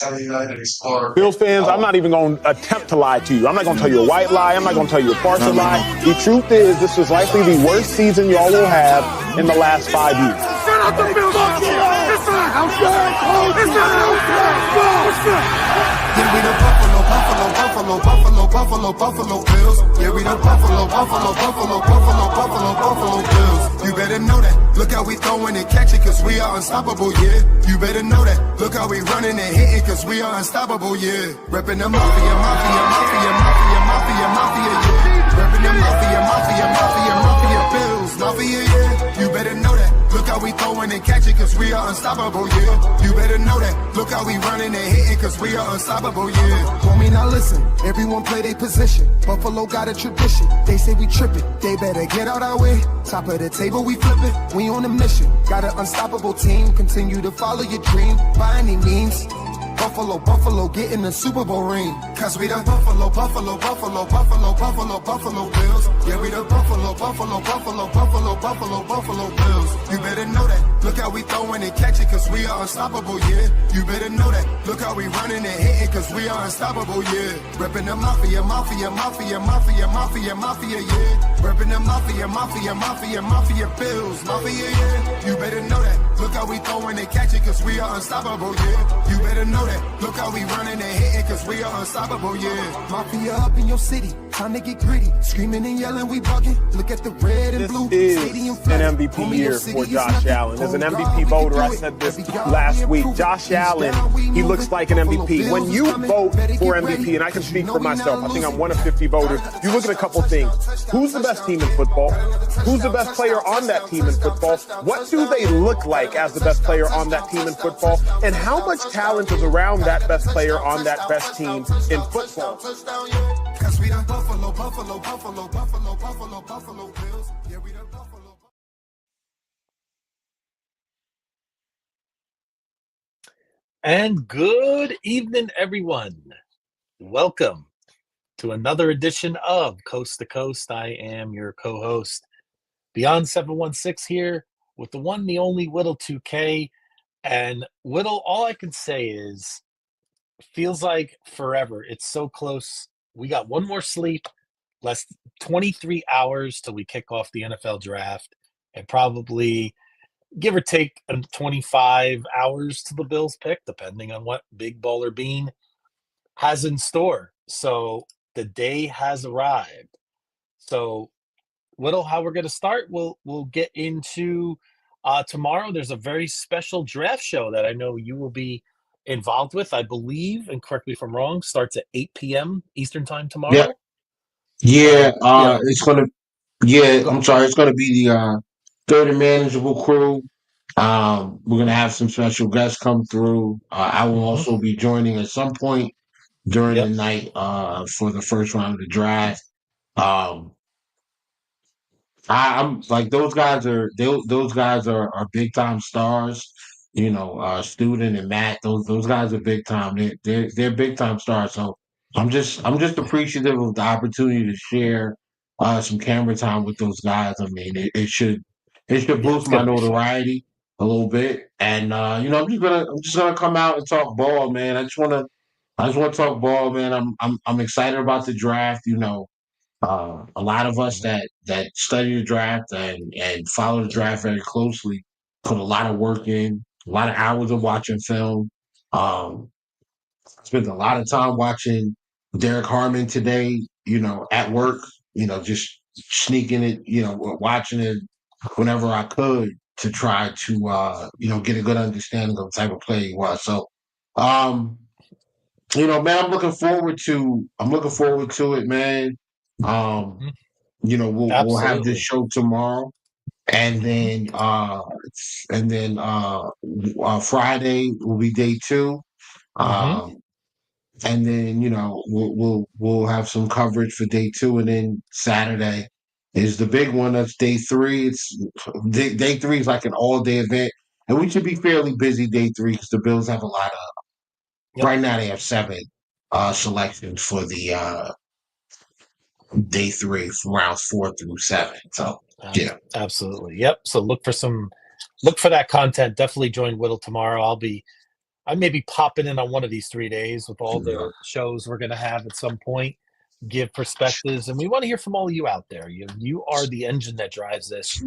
Bills fans, I'm not even going to attempt to lie to you. I'm not going to tell you a white lie. I'm not going to tell you a partial lie. The truth is, this is likely the worst season y'all will have in the last 5 years. Shut up the Bills! It's not house band! It's not house band! Yeah, we the Buffalo Bills. Yeah, we the Buffalo Bills. You better know that. Look how we throwing and catching, cause we are unstoppable, yeah. You better know that. Look how we running and hitting, cause we are unstoppable, yeah. Reppin' the mafia, yeah. Reppin' the mafia, Bills, mafia, yeah. You better know that. Look how we throwing and catching, cause we are unstoppable, yeah. You better know that. Look how we running and hitting, cause we are unstoppable, yeah. Homie, now listen, everyone play their position. Buffalo got a tradition. They say we tripping, they better get out our way. Top of the table, we flipping, we on a mission. Got an unstoppable team, continue to follow your dream by any means. Buffalo, get in the Super Bowl ring. Cause we the Buffalo Bills. Yeah, we the Buffalo Bills. You better know that. Look how we throwing and catching, cause we are unstoppable, yeah. You better know that. Look how we running and hitting, cause we are unstoppable, yeah. Reppin' the mafia, yeah. Reppin' the mafia, Bills, mafia, yeah. You better know that. Look how we throwing and catching, cause we are unstoppable, yeah. You better know that. Look how we running and hitting, cause we are unstoppable, yeah. Mafia up in your city, time to get gritty. Screaming and yelling, we bugging. Look at the red and blue. This Stadium is an MVP year for Josh Allen. As an MVP voter, I said this last week. Josh Allen, he looks like an MVP. When you vote for MVP, and I can speak for myself, I think I'm one of 50 voters, you look at a couple things. Who's the best team in football? Who's the best player on that team in football? What do they look like as the best player on that team in football? And how much talent is around that best player on that best team in football? Cause we the Buffalo Bills. Yeah, we the Buffalo. And good evening, everyone. Welcome to another edition of Coast to Coast. I am your co-host, Beyond 716 here with the one, the only Whittle 2K. And Whittle, all I can say is, feels like forever. It's so close. We got one more sleep, less 23 hours till we kick off the NFL draft, and probably give or take 25 hours to the Bills pick, depending on what Big Baller Bean has in store. So the day has arrived. So, Whittle, how we're going to start, we'll get into tomorrow. There's a very special draft show that I know you will be involved with, I believe, and correct me if I'm wrong, starts at 8 p.m. Eastern time tomorrow. Yeah. It's gonna. Yeah, I'm sorry. It's gonna be the third and manageable crew. We're gonna have some special guests come through. I will also be joining at some point during the night for the first round of the draft. I'm like those guys are big time stars. You know, Student and Matt. Those guys are big time. They're big time stars. So I'm just appreciative of the opportunity to share some camera time with those guys. I mean, it should boost my notoriety a little bit. And you know, I'm just gonna come out and talk ball, man. I just wanna talk ball, man. I'm excited about the draft. You know, a lot of us that study the draft and follow the draft very closely put a lot of work in, a lot of hours of watching film. Spent a lot of time watching Derek Harmon today, you know, at work, you know, just sneaking it, you know, watching it whenever I could to try to, you know, get a good understanding of the type of player he was. So, you know, man, I'm looking forward to it, man. You know, we'll have this show tomorrow, and then Friday will be day 2, and then you know we'll have some coverage for day 2, and then Saturday is the big one. That's day 3. It's day 3 is like an all day event, and we should be fairly busy day 3 because the Bills have a lot of. Right now, they have 7 selections for the day 3 from rounds 4 through 7. So yeah, absolutely, yep. So look for that content. Definitely join Whittle tomorrow. I may be popping in on one of these 3 days with all the shows we're going to have at some point, give perspectives, and we want to hear from all of you out there. You are the engine that drives this.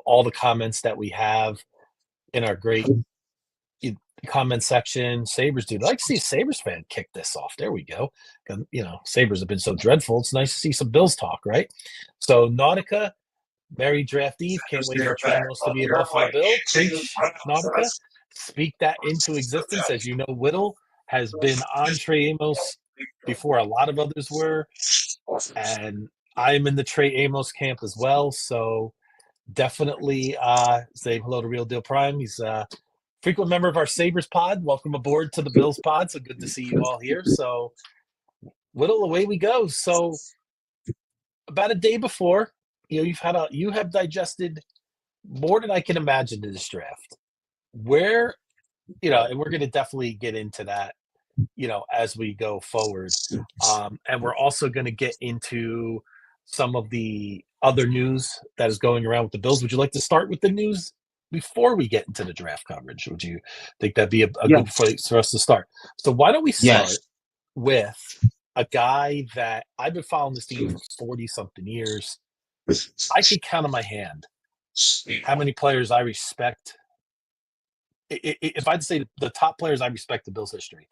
All the comments that we have in our great comment section. Sabres, dude. I'd like to see a Sabres fan kick this off. There we go. Sabres have been so dreadful. It's nice to see some Bills talk, right? So, Nautica, Merry Draft Eve. Can't wait for Trey Amos to be a Buffalo Bill. Preach, Nautica. Speak that into existence. As you know, Whittle has been on Trey Amos before a lot of others were. And I'm in the Trey Amos camp as well. So, definitely say hello to Real Deal Prime. He's frequent member of our Sabres pod. Welcome aboard to the Bills pod. So good to see you all here. So, Whittle, away we go. So, about a day before, you have digested more than I can imagine in this draft. Where, and we're going to definitely get into that, as we go forward. And we're also going to get into some of the other news that is going around with the Bills. Would you like to start with the news before we get into the draft coverage? Would you think that'd be a good place for us to start? So why don't we start with a guy that I've been following this team for 40-something years. I could count on my hand how many players I respect. If I'd say the top players I respect in Bills history,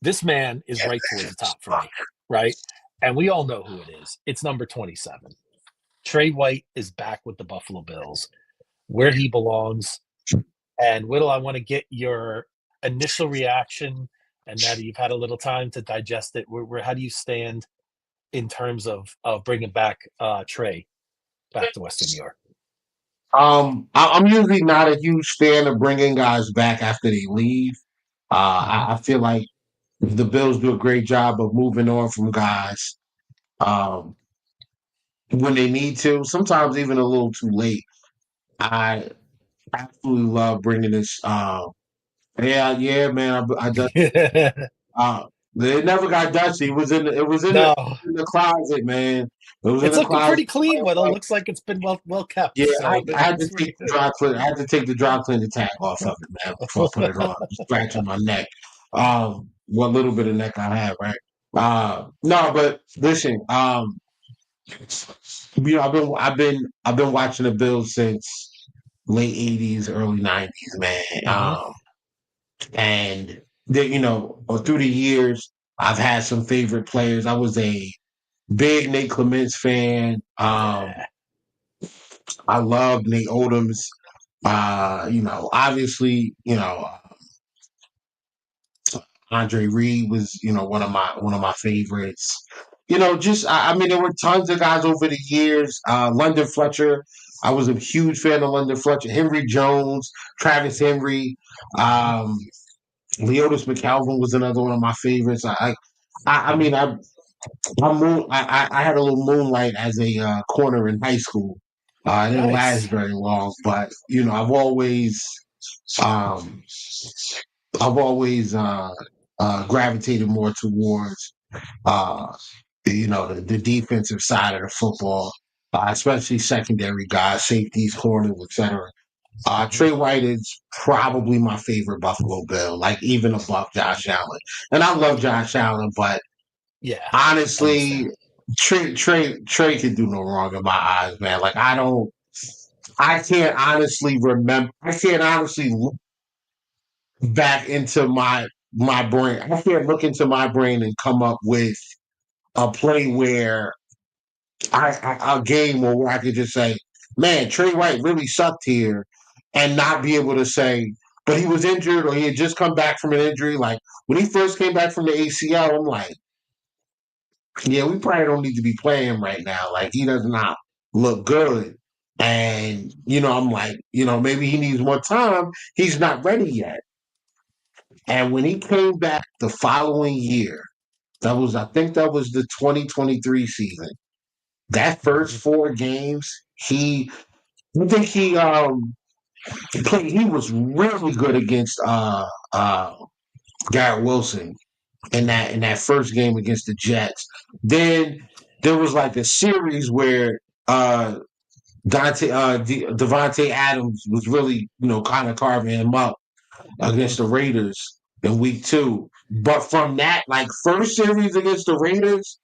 this man is right towards the top for me, right? And we all know who it is. It's number 27. Trey White is back with the Buffalo Bills, where he belongs. And Whittle, I want to get your initial reaction, and now that you've had a little time to digest it, how do you stand in terms of bringing back Trey back to Western New York? I'm usually not a huge fan of bringing guys back after they leave. I feel like the Bills do a great job of moving on from guys when they need to, sometimes even a little too late. I absolutely love bringing this. Man. I just, it never got dusty. It was in the closet, man. It's looking pretty clean. It looks like it's been well kept. Yeah, so I had to take the dry cleaner. I had to take the dry cleaner tag off of it, man, before I put it on. Scratching my neck. What little bit of neck I have, right? No, but listen. I've been watching the Bills since late '80s, early '90s, man. And through the years, I've had some favorite players. I was a big Nate Clements fan. I love Nate Odoms. Obviously, Andre Reed was, one of my favorites. There were tons of guys over the years. London Fletcher. I was a huge fan of London Fletcher. Henry Jones, Travis Henry, Leotis McCalvin was another one of my favorites. I had a little moonlight as a corner in high school. It didn't last very long, but I've always gravitated more towards the defensive side of the football, especially secondary guys, safeties, corners, etc. Trey White is probably my favorite Buffalo Bill, like even above Josh Allen. And I love Josh Allen, but honestly, Trey can do no wrong in my eyes, man. Like I can't honestly look back into my brain. I can't look into my brain and come up with a play where a game where I could just say, man, Trey White really sucked here, and not be able to say, but he was injured or he had just come back from an injury. Like when he first came back from the ACL, I'm like, yeah, we probably don't need to be playing him right now. Like he does not look good. And, I'm like, maybe he needs more time. He's not ready yet. And when he came back the following year, I think that was the 2023 season. That first 4 games, he was really good against Garrett Wilson in that first game against the Jets. Then there was like a series where Devontae Adams was really, kind of carving him up. against the Raiders in week 2. But from that, like, first series against the Raiders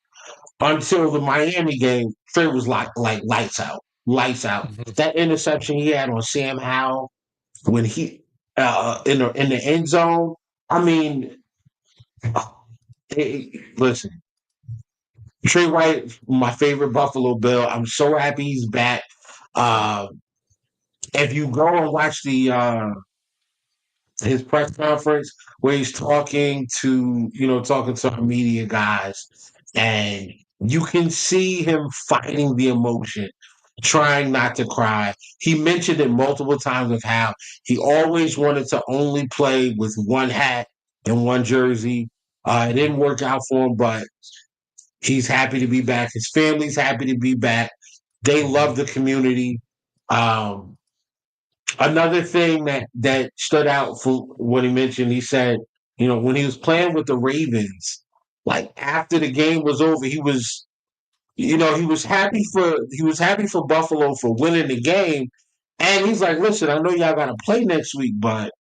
until the Miami game, Trey was like lights out. Lights out. Mhm. That interception he had on Sam Howell when he in the end zone. I mean, listen, Trey White, my favorite Buffalo Bill. I'm so happy he's back. Uh, if you go and watch the his press conference where he's talking to our media guys, and you can see him fighting the emotion, trying not to cry. He mentioned it multiple times of how he always wanted to only play with one hat and one jersey. It didn't work out for him, but he's happy to be back. His family's happy to be back. They love the community. Another thing that stood out for what he mentioned, he said, when he was playing with the Ravens, like after the game was over, he was happy for Buffalo for winning the game. And he's like, listen, I know y'all gotta play next week, but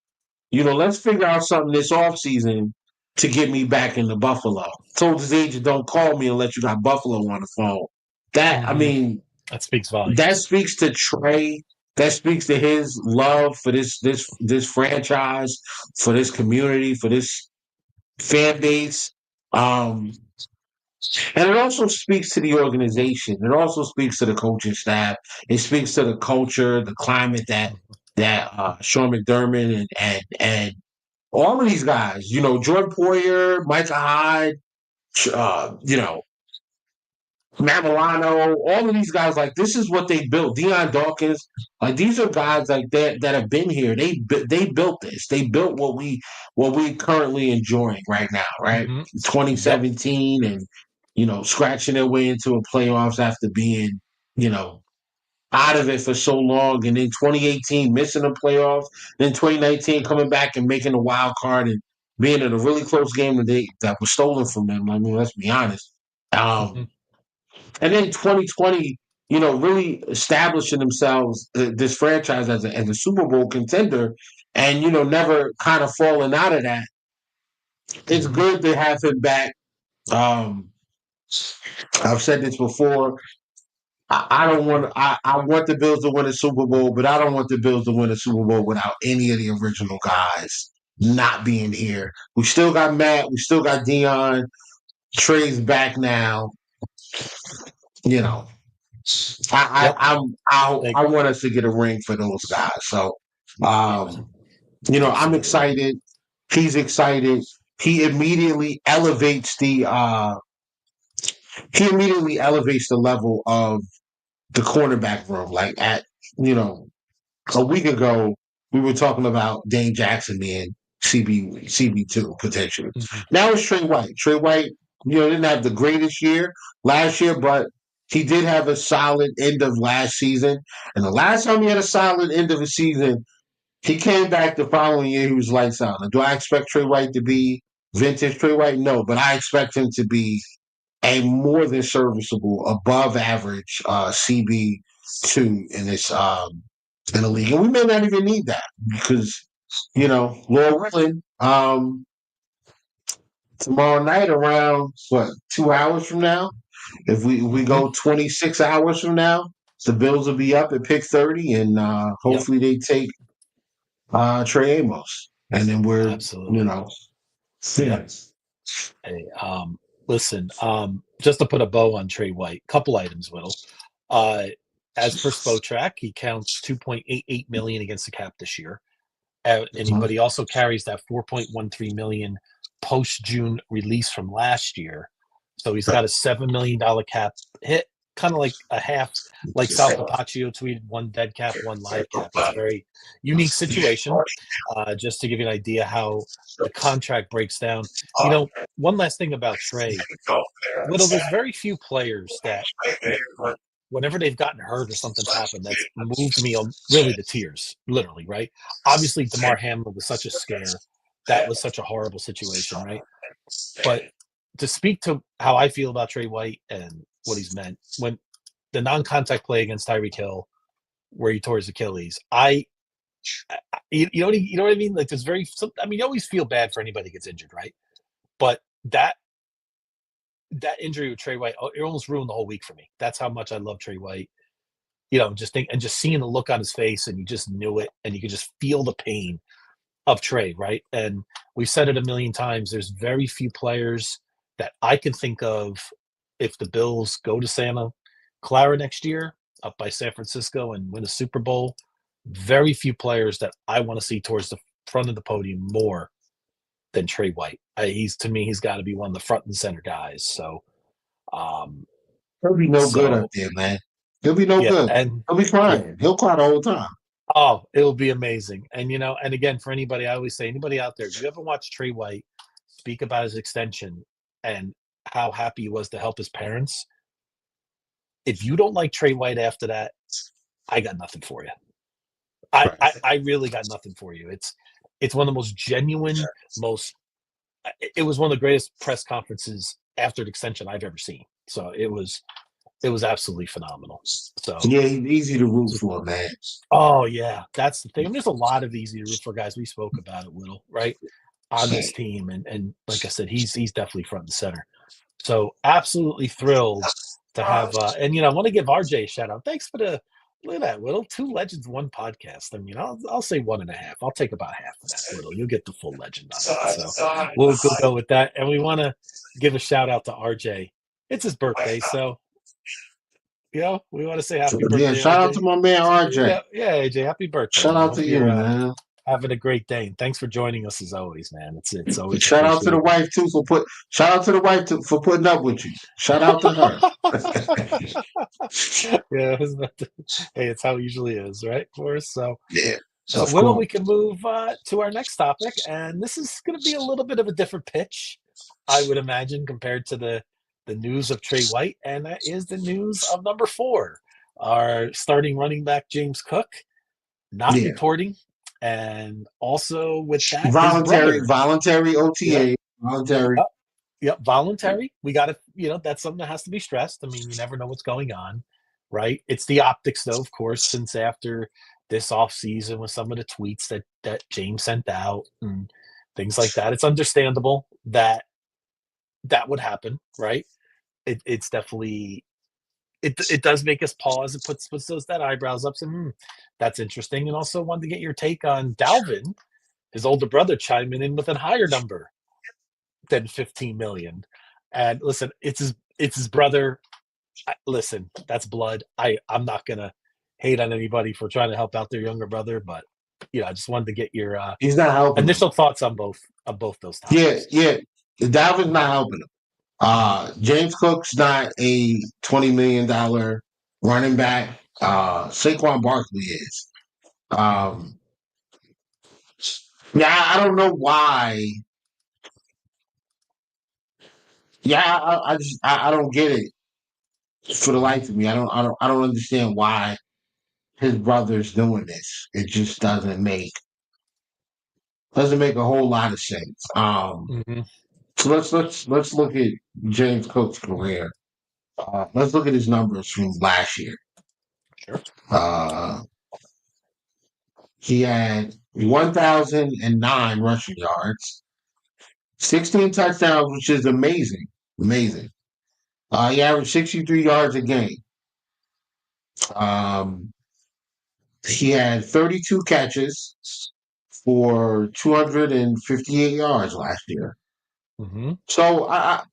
let's figure out something this offseason to get me back into Buffalo. Told his agent, don't call me unless you got Buffalo on the phone. That, I mean, that speaks volumes. that speaks to Trey. That speaks to his love for this franchise, for this community, for this fan base. And it also speaks to the organization. It also speaks to the coaching staff. It speaks to the culture, the climate that Sean McDermott and all of these guys, Jordan Poyer, Micah Hyde, Matt Milano, all of these guys, like, this is what they built. Deion Dawkins, like, these are guys like that have been here. They built this. They built what we currently enjoying right now, right? 2017, and scratching their way into a playoffs after being, out of it for so long, and then 2018 missing the playoffs, then 2019 coming back and making a wild card and being in a really close game that was stolen from them. I mean, let's be honest. And then 2020, really establishing themselves, this franchise as a Super Bowl contender, and never kind of falling out of that. It's good to have him back. I've said this before. I don't want. I want the Bills to win a Super Bowl, but I don't want the Bills to win a Super Bowl without any of the original guys not being here. We still got Matt. We still got Deion. Trey's back now. I want us to get a ring for those guys. So, I'm excited. He's excited. He immediately elevates the level of the cornerback room. Like a week ago, we were talking about Dane Jackson being CB2 potentially. Now it's Trey White. Trey White, didn't have the greatest year last year, but he did have a solid end of last season. And the last time he had a solid end of a season, he came back the following year, he was lights out. Now, do I expect Trey White to be vintage Trey White? No, but I expect him to be a more than serviceable, above average CB2 in this in the league. And we may not even need that because, Lord willing, tomorrow night around 2 hours from now, if we go 26 hours from now, the Bills will be up at pick 30, and hopefully they take Trey Amos, and then we're absolutely. Yes. Hey, listen, just to put a bow on Trey White, couple items, Whittle. As per Spotrac, he counts $2.88 million against the cap this year, but he also carries that $4.13 million post-June release from last year. So he's got a $7 million cap hit, kind of like a half, like Sal Capaccio tweeted, one dead cap, one live cap. It's a very unique situation. Just to give you an idea how the contract breaks down. One last thing about Trey. There's very few players that, whenever they've gotten hurt or something's happened, that's moved me really to tears, literally, right? Obviously, DeMar Hamlin was such a scare. That was such a horrible situation, right? But to speak to how I feel about Trey White and what he's meant, when the non-contact play against Tyreek Hill, where he tore his Achilles, I You know what I mean? Like, there's you always feel bad for anybody that gets injured, right? But that injury with Trey White, it almost ruined the whole week for me. That's how much I love Trey White. Just seeing the look on his face, and you just knew it, and you could just feel the pain of Trey, right? And we've said it a million times. There's very few players that I can think of, if the Bills go to Santa Clara next year, up by San Francisco, and win a Super Bowl, very few players that I want to see towards the front of the podium more than Trey White. He's got to be one of the front and center guys. So, he'll be no good up there, man. He'll be no good. And he'll be crying. Yeah. He'll cry the whole time. Oh, it'll be amazing. And, and again, for anybody, I always say, anybody out there, if you ever watch Trey White speak about his extension and how happy he was to help his parents, if you don't like Trey White after that, I got nothing for you. I really got nothing for you. It's one of the most genuine, it was one of the greatest press conferences after the extension I've ever seen. So it was absolutely phenomenal. So yeah, he's easy to root for, man. Oh yeah, that's the thing. I mean, there's a lot of easy to root for guys. We spoke about it, Whittle, right, on this team, and like I said, he's definitely front and center. So absolutely thrilled to have. And I want to give RJ a shout out. Thanks for the. Look at that, Whittle. 2 legends, 1 podcast. I mean, I'll say 1.5. I'll take about half of that, Whittle. You'll get the full legend on it. So we'll go with that. And we want to give a shout out to RJ. It's his birthday, so we want to say happy birthday. Yeah, shout out to my man RJ. Yeah, AJ, happy birthday. Shout out to you, man. Having a great day, and thanks for joining us as always, man. It's always. Shout out to the wife too for putting up with you. Shout out to her. Yeah, hey, it's how it usually is, right? Of course. So yeah. So we can move to our next topic, and this is going to be a little bit of a different pitch, I would imagine, compared to the news of Trey White, and that is the news of number 4, our starting running back James Cook, not reporting. And also with that, voluntary OTA, voluntary. Yep, voluntary. We got to, that's something that has to be stressed. I mean, you never know what's going on, right? It's the optics, though, of course, since after this offseason with some of the tweets that James sent out and things like that, it's understandable that would happen, right? It's definitely. It does make us pause. It puts that eyebrows up. And that's interesting. And also wanted to get your take on Dalvin, his older brother, chiming in with a higher number than 15 million. And listen, it's his brother. Listen, that's blood. I'm not gonna hate on anybody for trying to help out their younger brother, but I just wanted to get your he's not helping initial thoughts on both those topics. Yeah. Dalvin's not helping him. James Cook's not a $20 million running back. Saquon Barkley is. I don't know why. Yeah, I don't get it for the life of me. I don't understand why his brother's doing this. It just doesn't make a whole lot of sense. So let's look at James Cook's career. Let's look at his numbers from last year. Sure. He had 1,009 rushing yards, 16 touchdowns, which is amazing. Amazing. He averaged 63 yards a game. He had 32 catches for 258 yards last year. Mm-hmm. So I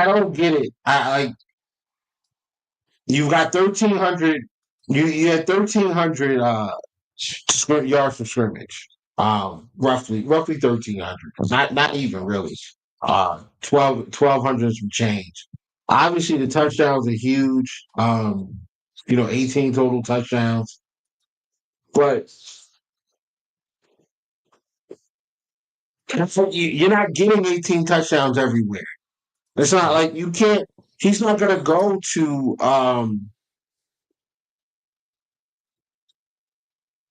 don't get it. You've got 1,300. You had 1,300 yards for scrimmage. Roughly 1,300. Not even really. 1,200 some change. Obviously, the touchdowns are huge. 18 total touchdowns. But you're not getting 18 touchdowns everywhere. It's not like you can't. He's not going to go to.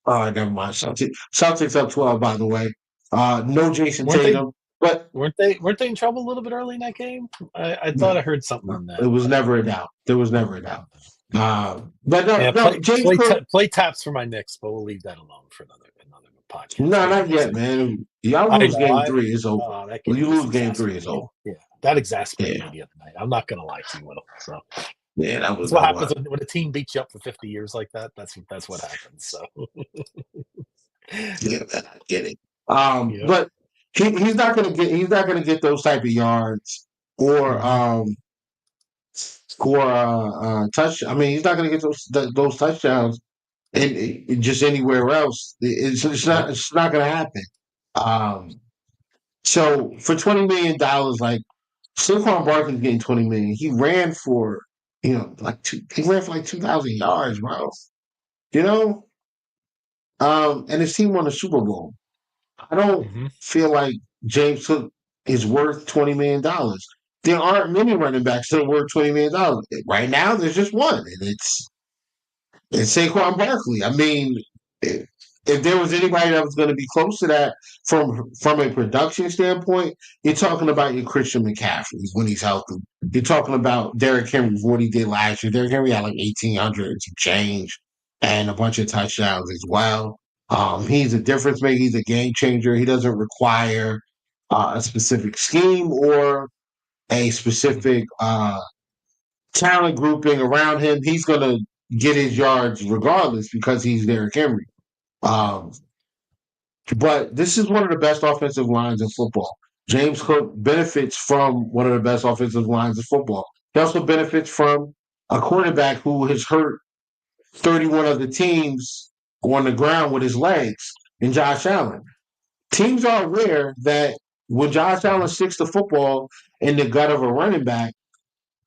Never mind. Celtics up 12, by the way. No Jason Tatum. But weren't they in trouble a little bit early in that game? I thought I heard something on that. It was never a doubt. There was never a doubt. But no, Yeah, no, James Cook. play taps for my Knicks, but we'll leave that alone for another podcast. No, Maybe not next yet, week. man. Y'all I lose know. game 3, it's over. That When game you just lose game 3, it's exasperated. over. Yeah, that exasperated Yeah, me the other night. I'm not gonna lie to you, Will. So yeah, that that's was what that happens was. when a team beats you up for 50 years like that. That's what happens. So Yeah, man, I get it. yeah. But he's not gonna get those type of yards or touch. I mean, he's not gonna get those touchdowns in just anywhere else. Yep. It's not gonna happen. Um, so for $20 million, like Saquon Barkley's getting 20 million. He ran for he ran for like 2,000 yards, bro. You know, and his team won the Super Bowl. I don't hmm feel like James Cook is worth $20 million. There aren't many running backs that are worth $20 million. Right now, there's just one, and it's Saquon Barkley. I mean, if there was anybody that was going to be close to that from a production standpoint, you're talking about your Christian McCaffrey when he's healthy. You're talking about Derrick Henry for what he did last year. Derrick Henry had like 1,800 and some change and a bunch of touchdowns as well. He's a difference maker. He's a game changer. He doesn't require a specific scheme or a specific talent grouping around him. He's going to get his yards regardless because he's Derrick Henry. Um, but this is one of the best offensive lines in football. James Cook benefits from one of the best offensive lines in football. He also benefits from a quarterback who has hurt 31 other teams on the ground with his legs in Josh Allen. Teams are aware that when Josh Allen sticks the football in the gut of a running back,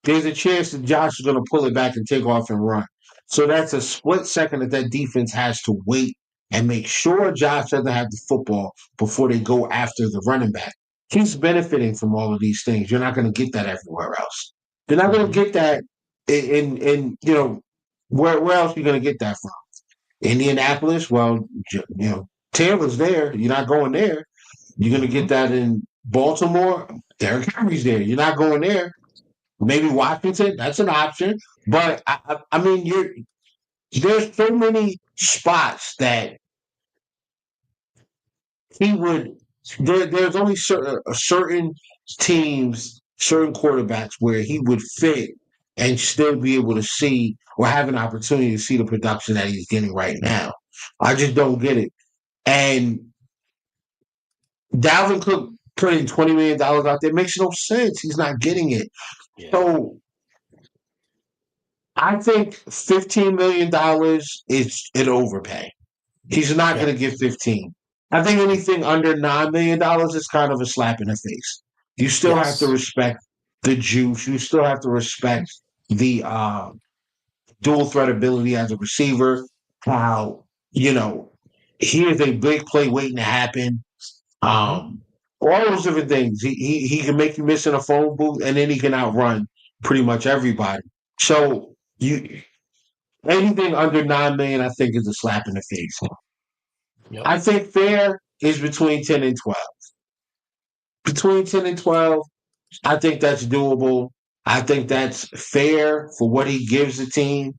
there's a chance that Josh is going to pull it back and take off and run. So that's a split second that defense has to wait and make sure Josh doesn't have the football before they go after the running back. He's benefiting from all of these things. You're not going to get that everywhere else. You're not going to get that in where else are you going to get that from? Indianapolis, well, Taylor's there. You're not going there. You're going to get that in Baltimore. Derrick Henry's there. You're not going there. Maybe Washington, that's an option. But I mean, there's so many spots that he would. There's only certain teams, certain quarterbacks where he would fit and still be able to see or have an opportunity to see the production that he's getting right now. I just don't get it. And Dalvin Cook putting $20 million out there makes no sense. He's not getting it. Yeah. So I think $15 million is an overpay. He's not going to get 15. I think anything under $9 million is kind of a slap in the face. You still have to respect the juice. You still have to respect the dual threat ability as a receiver. How, he is a big play waiting to happen. All those different things. He can make you miss in a phone booth, and then he can outrun pretty much everybody. So anything under $9 million, I think, is a slap in the face. Yep. I think fair is between 10 and 12. Between 10 and 12, I think that's doable. I think that's fair for what he gives the team.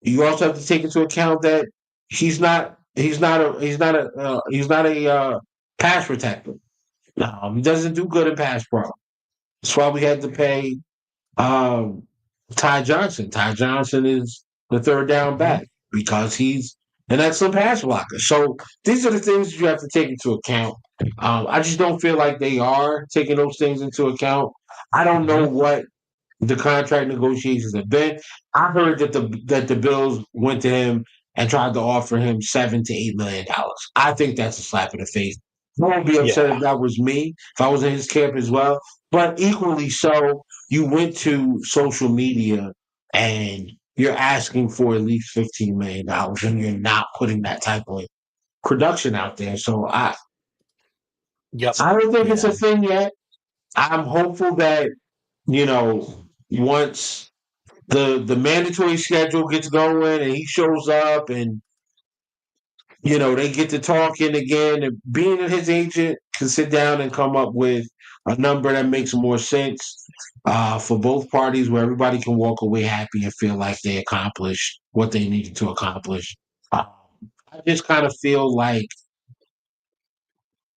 You also have to take into account that he's not a pass protector. No, he doesn't do good in pass pro. That's why we had to pay Ty Johnson. Ty Johnson is the third down back because he's an excellent pass blocker. So these are the things that you have to take into account. I just don't feel like they are taking those things into account. I don't know what the contract negotiations have been. I heard that the Bills went to him and tried to offer him $7 to $8 million. I think that's a slap in the face. I won't be upset if that was me, if I was in his camp as well. But equally so, you went to social media and you're asking for at least $15 million and you're not putting that type of production out there. So I don't think it's a thing yet. I'm hopeful that, once the mandatory schedule gets going and he shows up and they get to talking again and being his agent, can sit down and come up with a number that makes more sense for both parties, where everybody can walk away happy and feel like they accomplished what they needed to accomplish. I just kind of feel like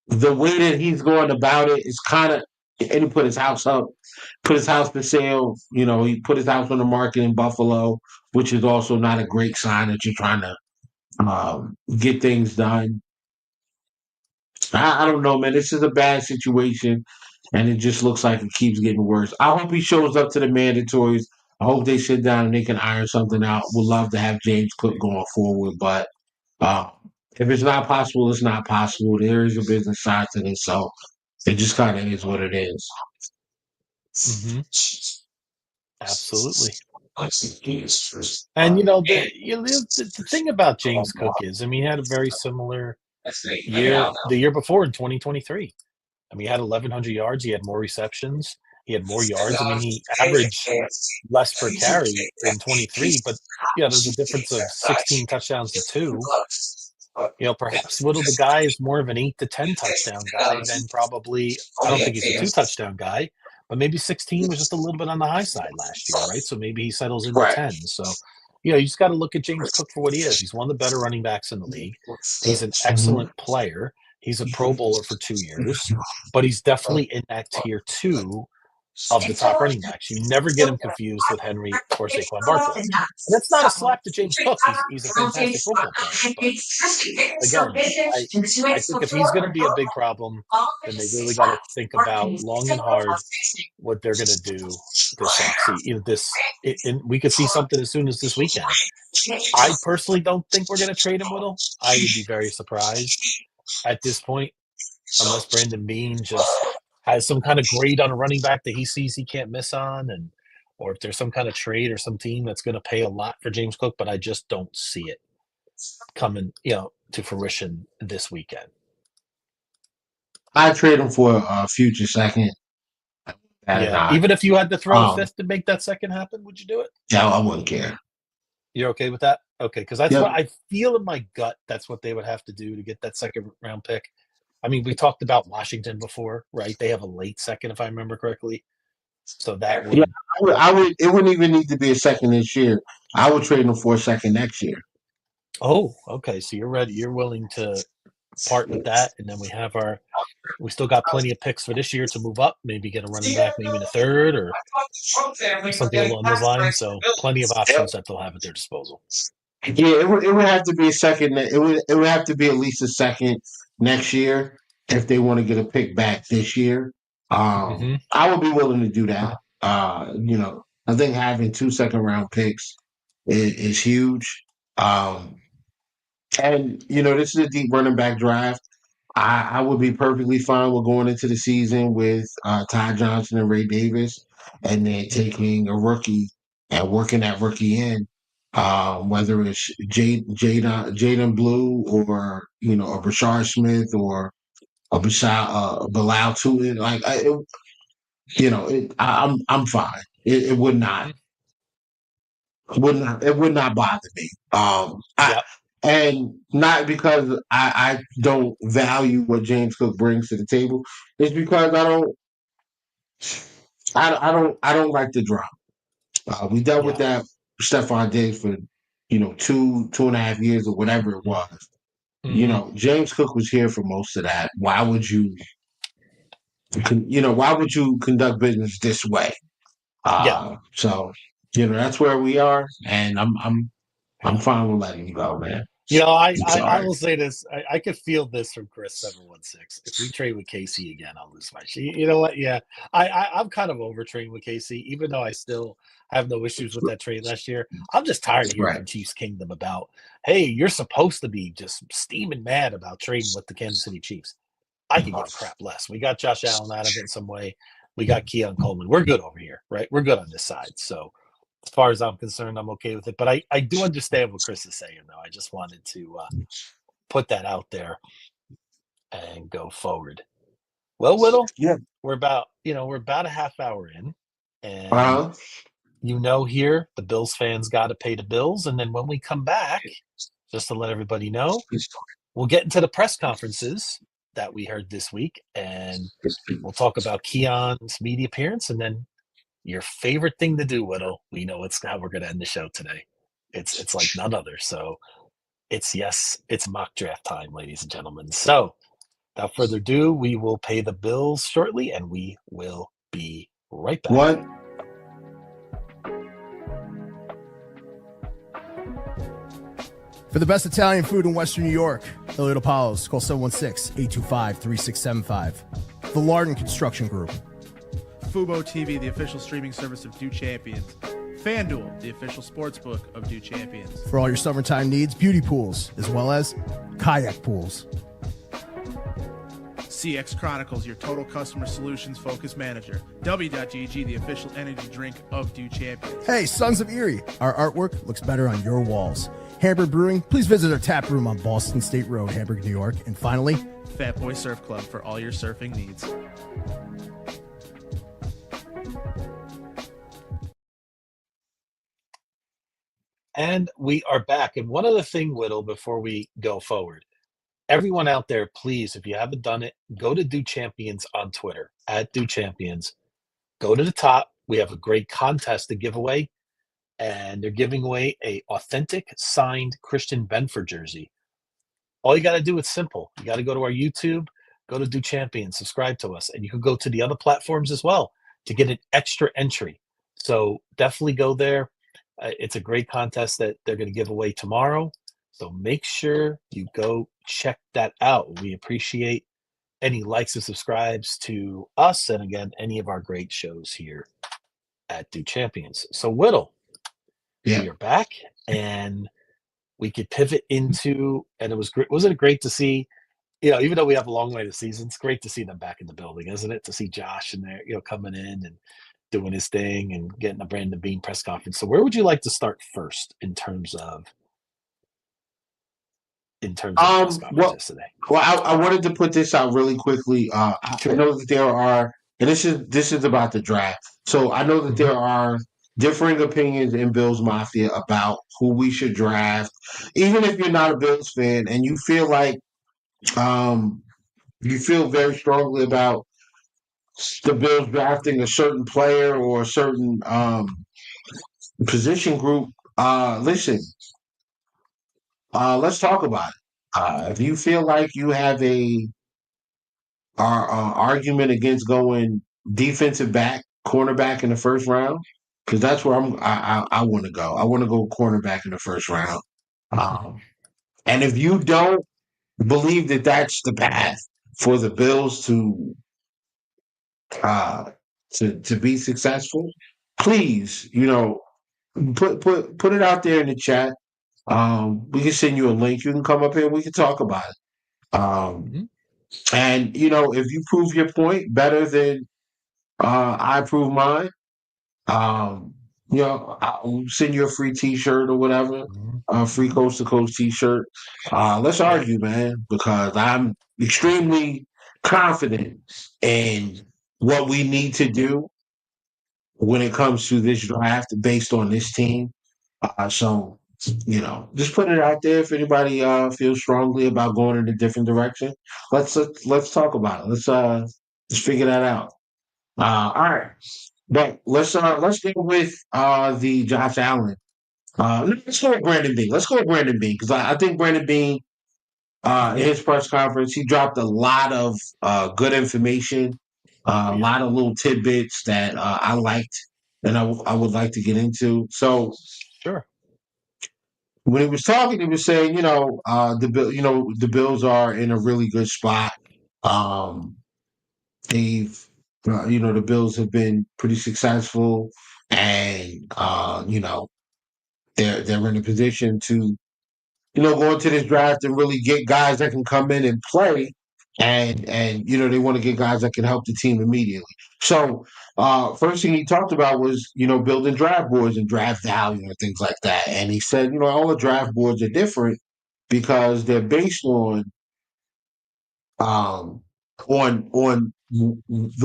the way that he's going about it is kind of, and he put his house up, put his house for sale. He put his house on the market in Buffalo, which is also not a great sign that you're trying to get things done. I don't know, man. This is a bad situation, and it just looks like it keeps getting worse. I hope he shows up to the mandatories. I hope they sit down and they can iron something out. Would love to have James Cook going forward, but uh, if it's not possible, it's not possible. There is a business side to this, so it just kind of is what it is. Mm-hmm. Absolutely. And the thing about James Cook is, he had a very similar year the year before in 2023. He had 1,100 yards. He had more receptions. He had more yards. He averaged less per carry in 23, but there's a difference of 16 touchdowns to 2. Perhaps Whittle, the guy, is more of an 8 to 10 touchdown guy than probably. I don't think he's a 2 touchdown guy, but maybe 16 was just a little bit on the high side last year, right? So maybe he settles into 10. So, you just got to look at James Cook for what he is. He's one of the better running backs in the league. He's an excellent player. He's a Pro Bowler for 2 years, but he's definitely in that tier 2 of the top running backs. You never get him confused with Henry or Saquon Barkley. And that's not a slap to James Cook. He's a fantastic football player. But again, I think if he's going to be a big problem, then they really got to think about long and hard what they're going to do this offseason. And we could see something as soon as this weekend. I personally don't think we're going to trade him, Whittle. I would be very surprised at this point, unless Brandon Beane just has some kind of grade on a running back that he sees he can't miss on, or if there's some kind of trade or some team that's going to pay a lot for James Cook, but I just don't see it coming, to fruition this weekend. I trade him for a future second. Even if you had to throw a fifth to make that second happen, would you do it? Yeah, I wouldn't care. You're okay with that? Okay, because that's what I feel in my gut. That's what they would have to do to get that second round pick. We talked about Washington before, right? They have a late second, if I remember correctly. So that would. Yeah, I would. It wouldn't even need to be a second this year. I would trade him for a second next year. Oh, okay. So you're ready. You're willing to part with that, and then we still got plenty of picks for this year to move up. Maybe get a running back, maybe in the third or something along those lines. So plenty of options that they'll have at their disposal. Yeah, it would have to be a second. It would have to be at least a second next year if they want to get a pick back this year. I would be willing to do that. I think having 2 second-round picks is huge. And this is a deep running back draft. I would be perfectly fine with going into the season with Ty Johnson and Ray Davis, and then taking a rookie and working that rookie in. Whether it's Jaden Blue or a Brashard Smith or a Bilal Tootin, I'm fine. It would not. It would not bother me. And not because I don't value what James Cook brings to the table. It's because I don't like the drama. We dealt with that Stephon Diggs for 2.5 years or whatever it was. James Cook was here for most of that. Why would you conduct business this way? So that's where we are, and I'm fine with letting you go, man. I will say this. I could feel this from Chris 716. If we trade with KC again, I'll lose my shit. You know what? Yeah, I'm kind of over trading with KC, even though I still have no issues with that trade last year. I'm just tired of hearing from Chiefs Kingdom about, hey, you're supposed to be just steaming mad about trading with the Kansas City Chiefs. I can give a crap less. We got Josh Allen out of it in some way. We got Keon Coleman. We're good over here, right? We're good on this side. So as far as I'm concerned, I'm okay with it. But I do understand what Chris is saying, though. I just wanted to put that out there and go forward. Well, Whittle, we're about a half hour in, and here the Bills fans got to pay the bills. And then when we come back, just to let everybody know, we'll get into the press conferences that we heard this week, and we'll talk about Keon's media appearance, and then your favorite thing to do, Whittle. We know it's how we're going to end the show today. It's like none other. So it's mock draft time, ladies and gentlemen. So without further ado, we will pay the bills shortly, and we will be right back. What? For the best Italian food in Western New York, Elliott Apollos, call 716-825-3675. The Lardon Construction Group. Fubo TV, the official streaming service of Do Champions. FanDuel, the official sportsbook of Do Champions. For all your summertime needs, beauty pools, as well as kayak pools. CX Chronicles, your total customer solutions focused manager. W.GG, the official energy drink of Do Champions. Hey, Sons of Erie, our artwork looks better on your walls. Hamburg Brewing, please visit our tap room on Boston State Road, Hamburg, New York. And finally, Fat Boy Surf Club for all your surfing needs. And we are back. And one other thing, Whittle, before we go forward, everyone out there, please, if you haven't done it, go to Do Champions on Twitter, at Do Champions. Go to the top. We have a great contest to give away, and they're giving away a authentic signed Christian Benford jersey. All you got to do is simple. You got to go to our YouTube, go to Do Champions, subscribe to us, and you can go to the other platforms as well to get an extra entry. So definitely go there. It's a great contest that they're going to give away tomorrow. So make sure you go check that out. We appreciate any likes and subscribes to us, and again, any of our great shows here at Do Champions. So Whittle, we are back, and we could pivot into, and it was great. Wasn't it great to see, even though we have a long way to season, it's great to see them back in the building, isn't it? To see Josh in there, coming in and doing his thing and getting a Brandon Beane press conference. So where would you like to start first in terms of press conferences today? Well, I wanted to put this out really quickly. I know that there are, and this is about the draft. So I know that there are differing opinions in Bills Mafia about who we should draft. Even if you're not a Bills fan and you feel like you feel very strongly about the Bills drafting a certain player or a certain position group, listen, let's talk about it. If you feel like you have a argument against going defensive back, cornerback in the first round, because that's where I want to go. I want to go cornerback in the first round. And if you don't believe that that's the path for the Bills to be successful, please, put it out there in the chat. We can send you a link. You can come up here. We can talk about it. And if you prove your point better than I prove mine, I'll send you a free T-shirt or whatever, a free Coast to Coast T-shirt. Let's argue, man, because I'm extremely confident in what we need to do when it comes to this draft based on this team. So, just put it out there. If anybody feels strongly about going in a different direction, let's talk about it. Let's figure that out. All right, but let's go with the Josh Allen. Let's go with Brandon Beane. Let's go with Brandon Beane because I think Brandon Beane, in his press conference, he dropped a lot of good information, a lot of little tidbits that I liked and I would like to get into. So, sure. When he was talking, he was saying, the Bills are in a really good spot. The Bills have been pretty successful, and they're in a position to, go into this draft and really get guys that can come in and play, and they want to get guys that can help the team immediately. So, first thing he talked about was, building draft boards and draft value and things like that. And he said, all the draft boards are different because they're based on the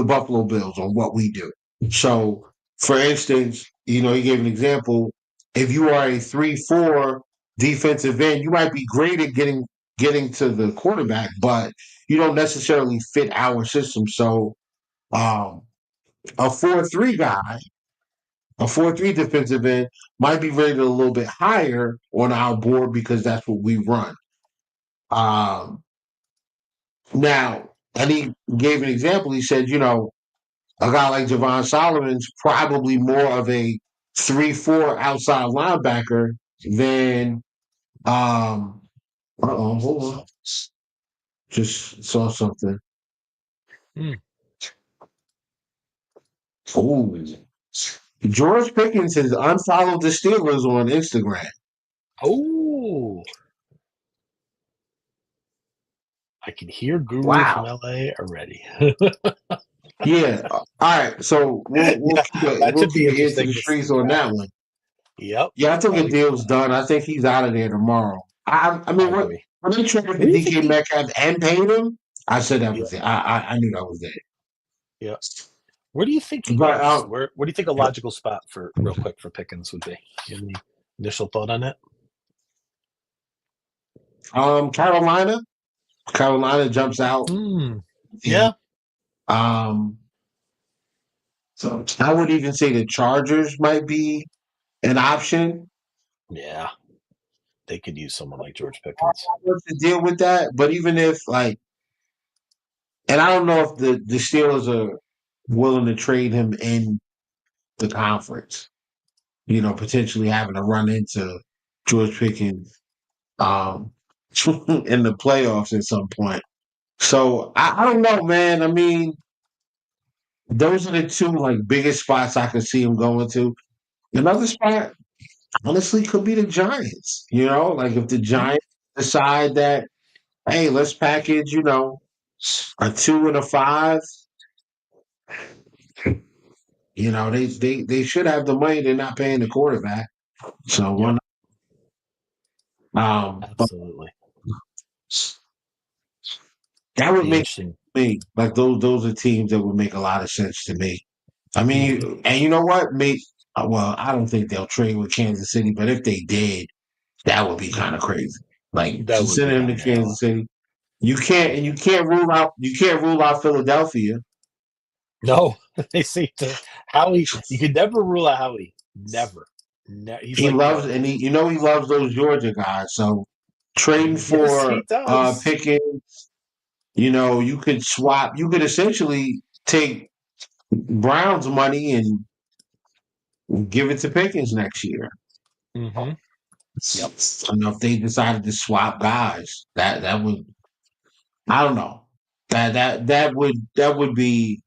Buffalo Bills, on what we do. So, for instance, he gave an example. If you are a 3-4 defensive end, you might be great at getting getting to the quarterback, but you don't necessarily fit our system. So a 4-3 guy, a 4-3 defensive end might be rated a little bit higher on our board because that's what we run. Now, and he gave an example. He said, a guy like Javon Solomon's probably more of a 3-4 outside linebacker than hold on. Just saw something. Oh, George Pickens has unfollowed the Steelers on Instagram. Oh, I can hear Guru from LA already. Yeah. All right. So we'll keep it into the streets on that one. Yep. Yeah, I think the deal's done. I think he's out of there tomorrow. I mean, when they traded for DK Metcalf and paid him, I said that was it. I knew that was it. Yeah. Where do you think he goes? Where do you think a logical spot real quick for Pickens would be? You have any initial thought on that? Carolina. Carolina jumps out. Yeah. So I would even say the Chargers might be an option. Yeah. They could use someone like George Pickens to deal with that. But even if and I don't know if the Steelers are willing to trade him in the conference, potentially having to run into George Pickens in the playoffs at some point. So I don't know, man. I mean, those are the two biggest spots I could see him going to. Another spot, honestly, could be the Giants. If the Giants decide that, hey, let's package, a 2 and a 5. They should have the money. They're not paying the quarterback. So why not? Absolutely. That would make me those are teams that would make a lot of sense to me. I mean, and you know what? Well, I don't think they'll trade with Kansas City, but if they did, that would be kind of crazy. To send him to Kansas City, you can't rule out Philadelphia. No, they say to Howie. You could never rule out Howie. Never. He loves those Georgia guys. So trading for Pickens, you could swap. You could essentially take Brown's money and give it to Pickens next year. Mm-hmm. Yep. If they decided to swap guys, that would, I don't know, that would be.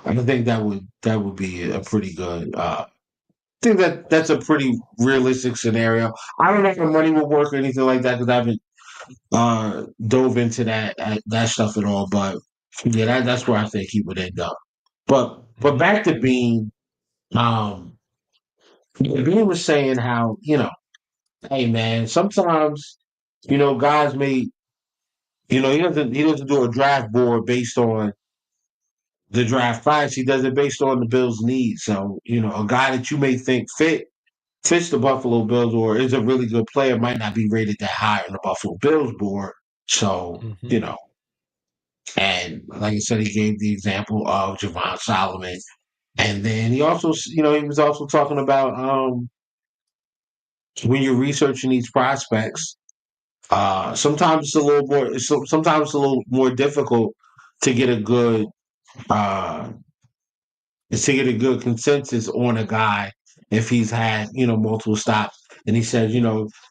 I think that would be a pretty good. I think that's a pretty realistic scenario. I don't know if the money will work or anything like that because I haven't dove into that stuff at all. But yeah, that's where I think he would end up. But back to Bean. Bean was saying how hey man, sometimes guys may he doesn't do a draft board based on the draft class. He does it based on the Bills' needs. So, a guy that you may think fits the Buffalo Bills or is a really good player might not be rated that high on the Buffalo Bills board. So, and like I said, he gave the example of Javon Solomon. And then he also, he was also talking about when you're researching these prospects, sometimes it's a little more difficult to get a good consensus on a guy if he's had, multiple stops. And he says,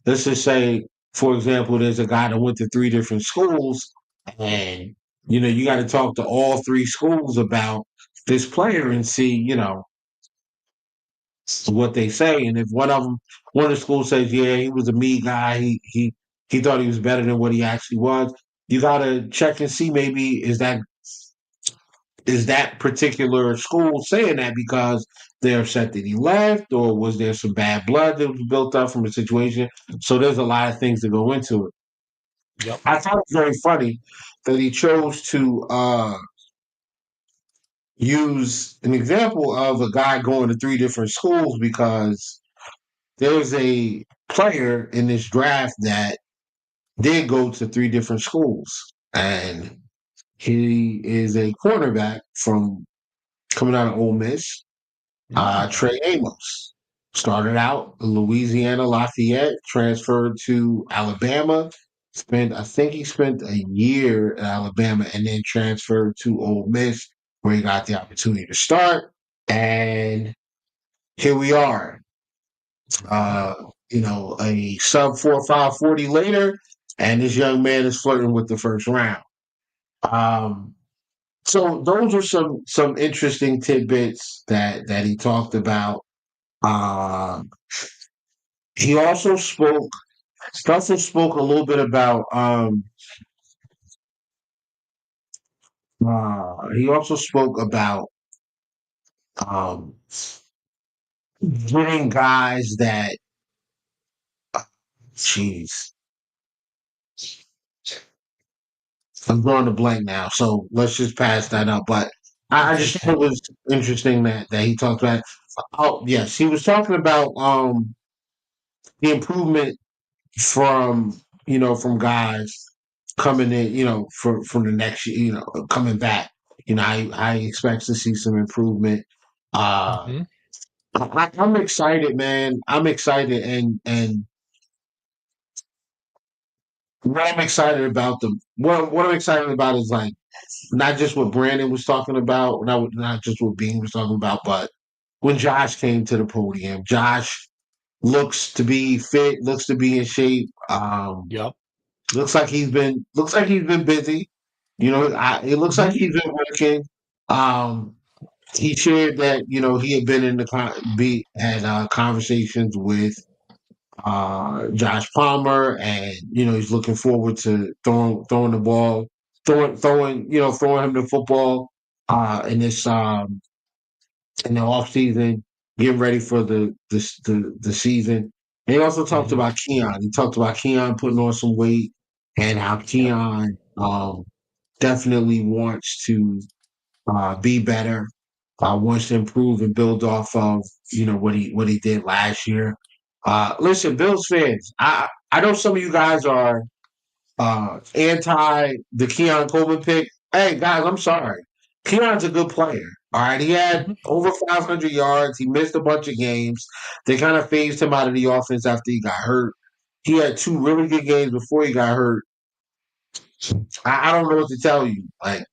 let's just say, for example, there's a guy that went to 3 different schools and, you got to talk to all 3 schools about this player and see, what they say. And if one of the schools says, yeah, he was a me guy, he thought he was better than what he actually was, you got to check and see maybe is that particular school saying that because they're upset that he left, or was there some bad blood that was built up from the situation? So there's a lot of things that go into it. Yep. I thought it was very funny that he chose to use an example of a guy going to 3 different schools because there's a player in this draft that did go to 3 different schools, and he is a cornerback from coming out of Ole Miss. Trey Amos started out in Louisiana Lafayette, transferred to Alabama. I think he spent a year at Alabama, and then transferred to Ole Miss, where he got the opportunity to start. And here we are. A sub 4.5 40 later, and this young man is flirting with the first round. So those are some interesting tidbits that he talked about. He also spoke a little bit about he also spoke about getting guys that jeez. I'm drawing a blank now, so let's just pass that up. But I just thought it was interesting that he talked about. Oh yes, he was talking about the improvement from from guys coming in, from the next year, coming back. I expect to see some improvement. I'm excited, man. I'm excited, and what I'm excited about what I'm excited about is like not just what Brandon was talking about, not just what Bean was talking about, but when Josh came to the podium. Josh looks to be fit, looks to be in shape. Yep. Looks like he's been busy. It looks like he's been working. He shared that he had been in conversations with Josh Palmer, and he's looking forward to throwing the ball, throwing him the football in this in the off season, getting ready for the season. And he also talked about Keon. He talked about Keon putting on some weight, and how Keon definitely wants to be better, wants to improve and build off of what he did last year. Listen, Bills fans, I know some of you guys are anti the Keon Coleman pick. Hey guys, I'm sorry. Keon's a good player. All right, he had over 500 yards. He missed a bunch of games. They kind of phased him out of the offense after he got hurt. He had 2 really good games before he got hurt. I don't know what to tell you. Like,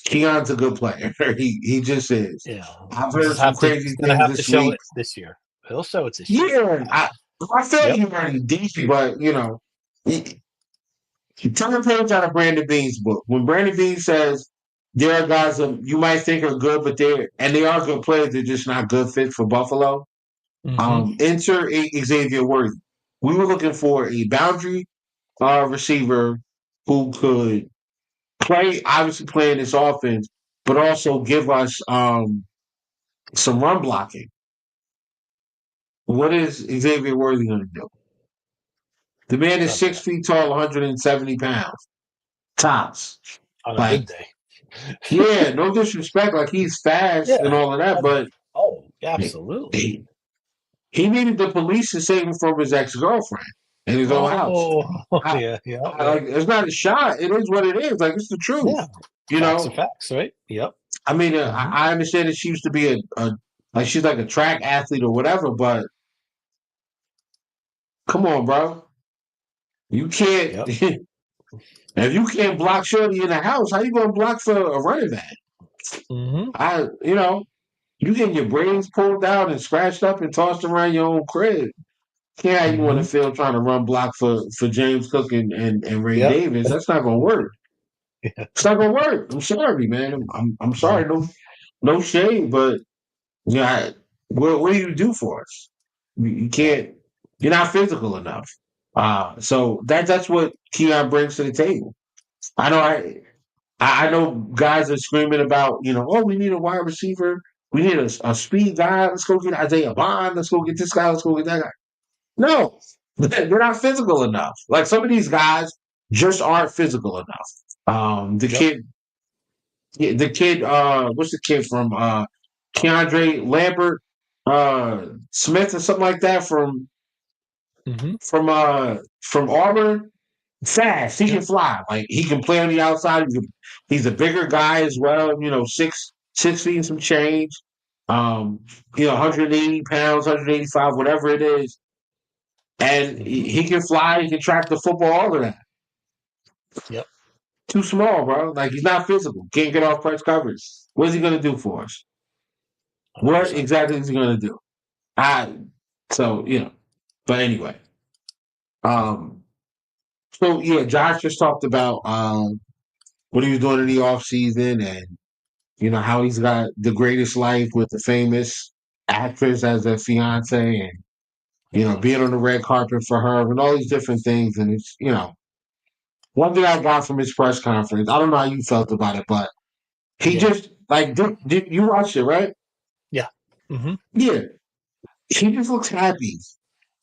Keon's a good player. He just is. Yeah, I've heard some crazy things have to this show week. it this year. He'll show it this year. Yeah, I feel you already deep, but turn the page out of Brandon Bean's book. When Brandon Bean says there are guys that you might think are good, but they are good players, they're just not good fits for Buffalo. Enter Xavier Worthy. We were looking for a boundary receiver who could obviously play in this offense, but also give us some run blocking. What is Xavier Worthy going to do? The man is 6 feet tall, 170 pounds. Tops. On a good day. Yeah, no disrespect. Like, he's fast and all of that, but absolutely. He needed the police to save him from his ex-girlfriend in his own house. Like, it's not a shot. It is what it is. Like, it's the truth. Yeah. Facts are facts, right? Yep. I mean, I understand that she used to be she's like a track athlete or whatever, but come on, bro. You can't. If you can't block Shorty in the house, how you gonna block for a running back? You getting your brains pulled out and scratched up and tossed around your own crib. Can't how you want to feel trying to run block for James Cook and Ray Davis. That's not gonna work. It's not gonna work. I'm sorry, man. I'm sorry. No shade, but what do you do for us? You can't. You're not physical enough. So that's what Keon brings to the table. I know guys are screaming about, we need a wide receiver. We need a speed guy. Let's go get Isaiah Bond. Let's go get this guy. Let's go get that guy. No, they're not physical enough. Like, some of these guys just aren't physical enough. The kid, what's the kid from Keandre Lambert Smith or something like that from Auburn. fast. He can fly. Like he can play on the outside. He's a bigger guy as well. 6 feet and some change. 180 pounds, 185, whatever it is. And he can fly. He can track the football. All of that. Yep. Too small, bro. Like he's not physical. Can't get off press coverage. What is he gonna do for us? What exactly is he gonna do? But anyway. So yeah, Josh just talked about what he was doing in the off season and how he's got the greatest life with the famous actress as a fiance and being on the red carpet for her and all these different things. And it's one thing I got from his press conference, I don't know how you felt about it, but he just like did you watch it, right? Yeah. Mm-hmm. Yeah. He just looks happy.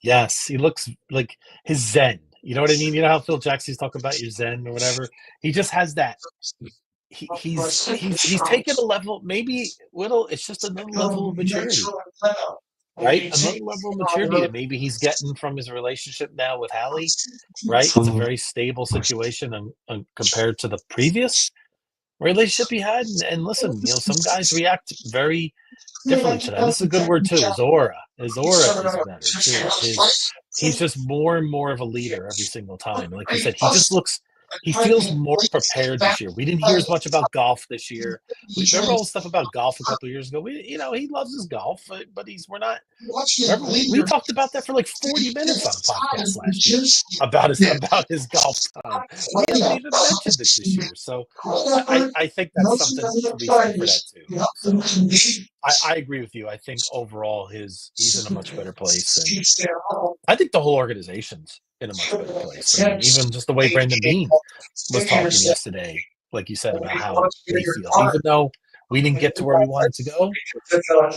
Yes, he looks like his zen. You know what I mean? You know how Phil Jackson's talking about your zen or whatever? He just has that. He's taken a level, maybe it's just another level of maturity. Right? Another level of maturity that maybe he's getting from his relationship now with Hallie, right? It's a very stable situation and compared to the previous relationship he had. And listen, some guys react very differently to that. This is a good word too. His aura is better too. He's just more and more of a leader every single time. Like you said, he feels more prepared this year. We didn't hear as much about golf this year. We remember all the stuff about golf a couple of years ago. He loves his golf, but we're not. Remember, we talked about that for like 40 minutes on a podcast last year about his golf time. We haven't even mentioned it this year, so I think that's something to be said for that too. So I agree with you. I think overall he's in a much better place. And I think the whole organization's in a much better place. I mean, even just the way Brandon Beane was talking yesterday, like you said, about how they feel. Even though we didn't get to where we wanted to go,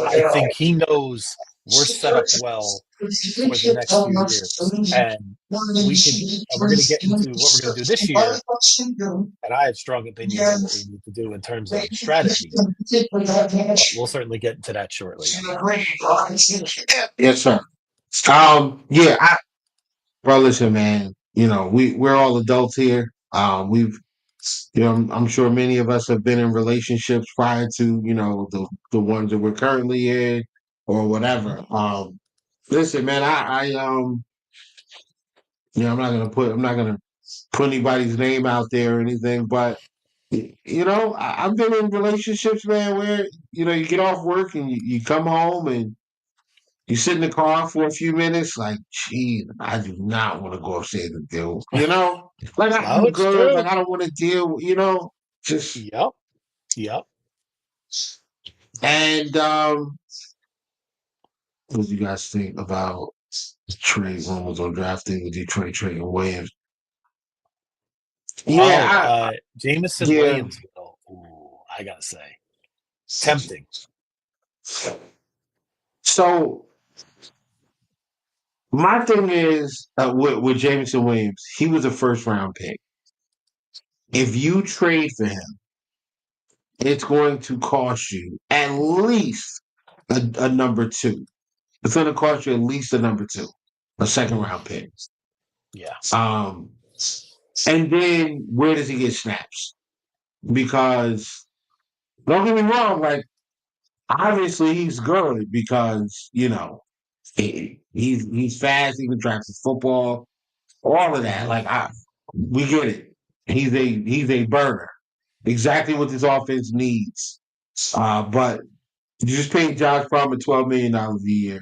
I think he knows we're set up well for the next few years. And we're going to get into what we're going to do this year. And I have strong opinions on what we need to do in terms of strategy. But we'll certainly get into that shortly. Yes, sir. Bro, listen, man. We're all adults here. I'm sure many of us have been in relationships prior to the ones that we're currently in or whatever. Listen, man. I'm not gonna put anybody's name out there or anything, but I've been in relationships, man, where you get off work and you come home and you sit in the car for a few minutes, like, gee, I do not want to go upstairs and deal. Like I'm good, like I don't want to deal. Just Yep. And what do you guys think about trade rumors on drafting with Detroit trading Williams? Yeah, Jameson Williams. I gotta say, tempting. So my thing is with Jameson Williams, he was a first-round pick. If you trade for him, it's going to cost you at least a number two. It's going to cost you at least a number two, a second-round pick. Yeah. And then where does he get snaps? Because don't get me wrong, like obviously he's good because he's fast, he can track the football, all of that. Like we get it. He's a burner. Exactly what this offense needs. But you just paid Josh Palmer $12 million a year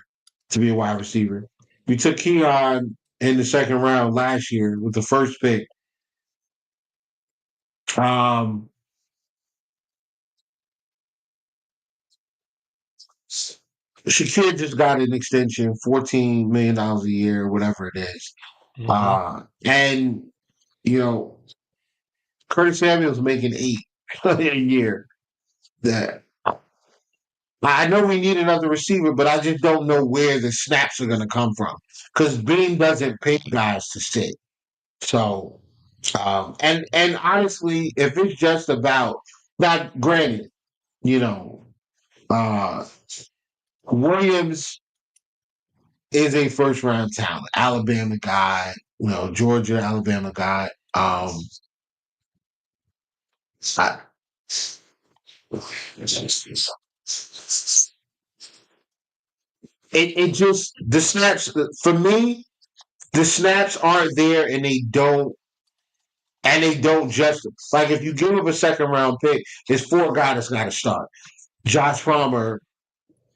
to be a wide receiver. We took Keon in the second round last year with the first pick. Shakir just got an extension, $14 million a year, whatever it is. And Curtis Samuel's making $8 a year. That I know we need another receiver, but I just don't know where the snaps are going to come from because Beane doesn't pay guys to sit. So, and honestly, if it's just about not granted, Williams is a first round talent. Alabama guy, Georgia, Alabama guy. I, it just the snaps for me. The snaps aren't there, and they don't just like if you give up a second round pick, it's 4 guys that's got to start. Josh Palmer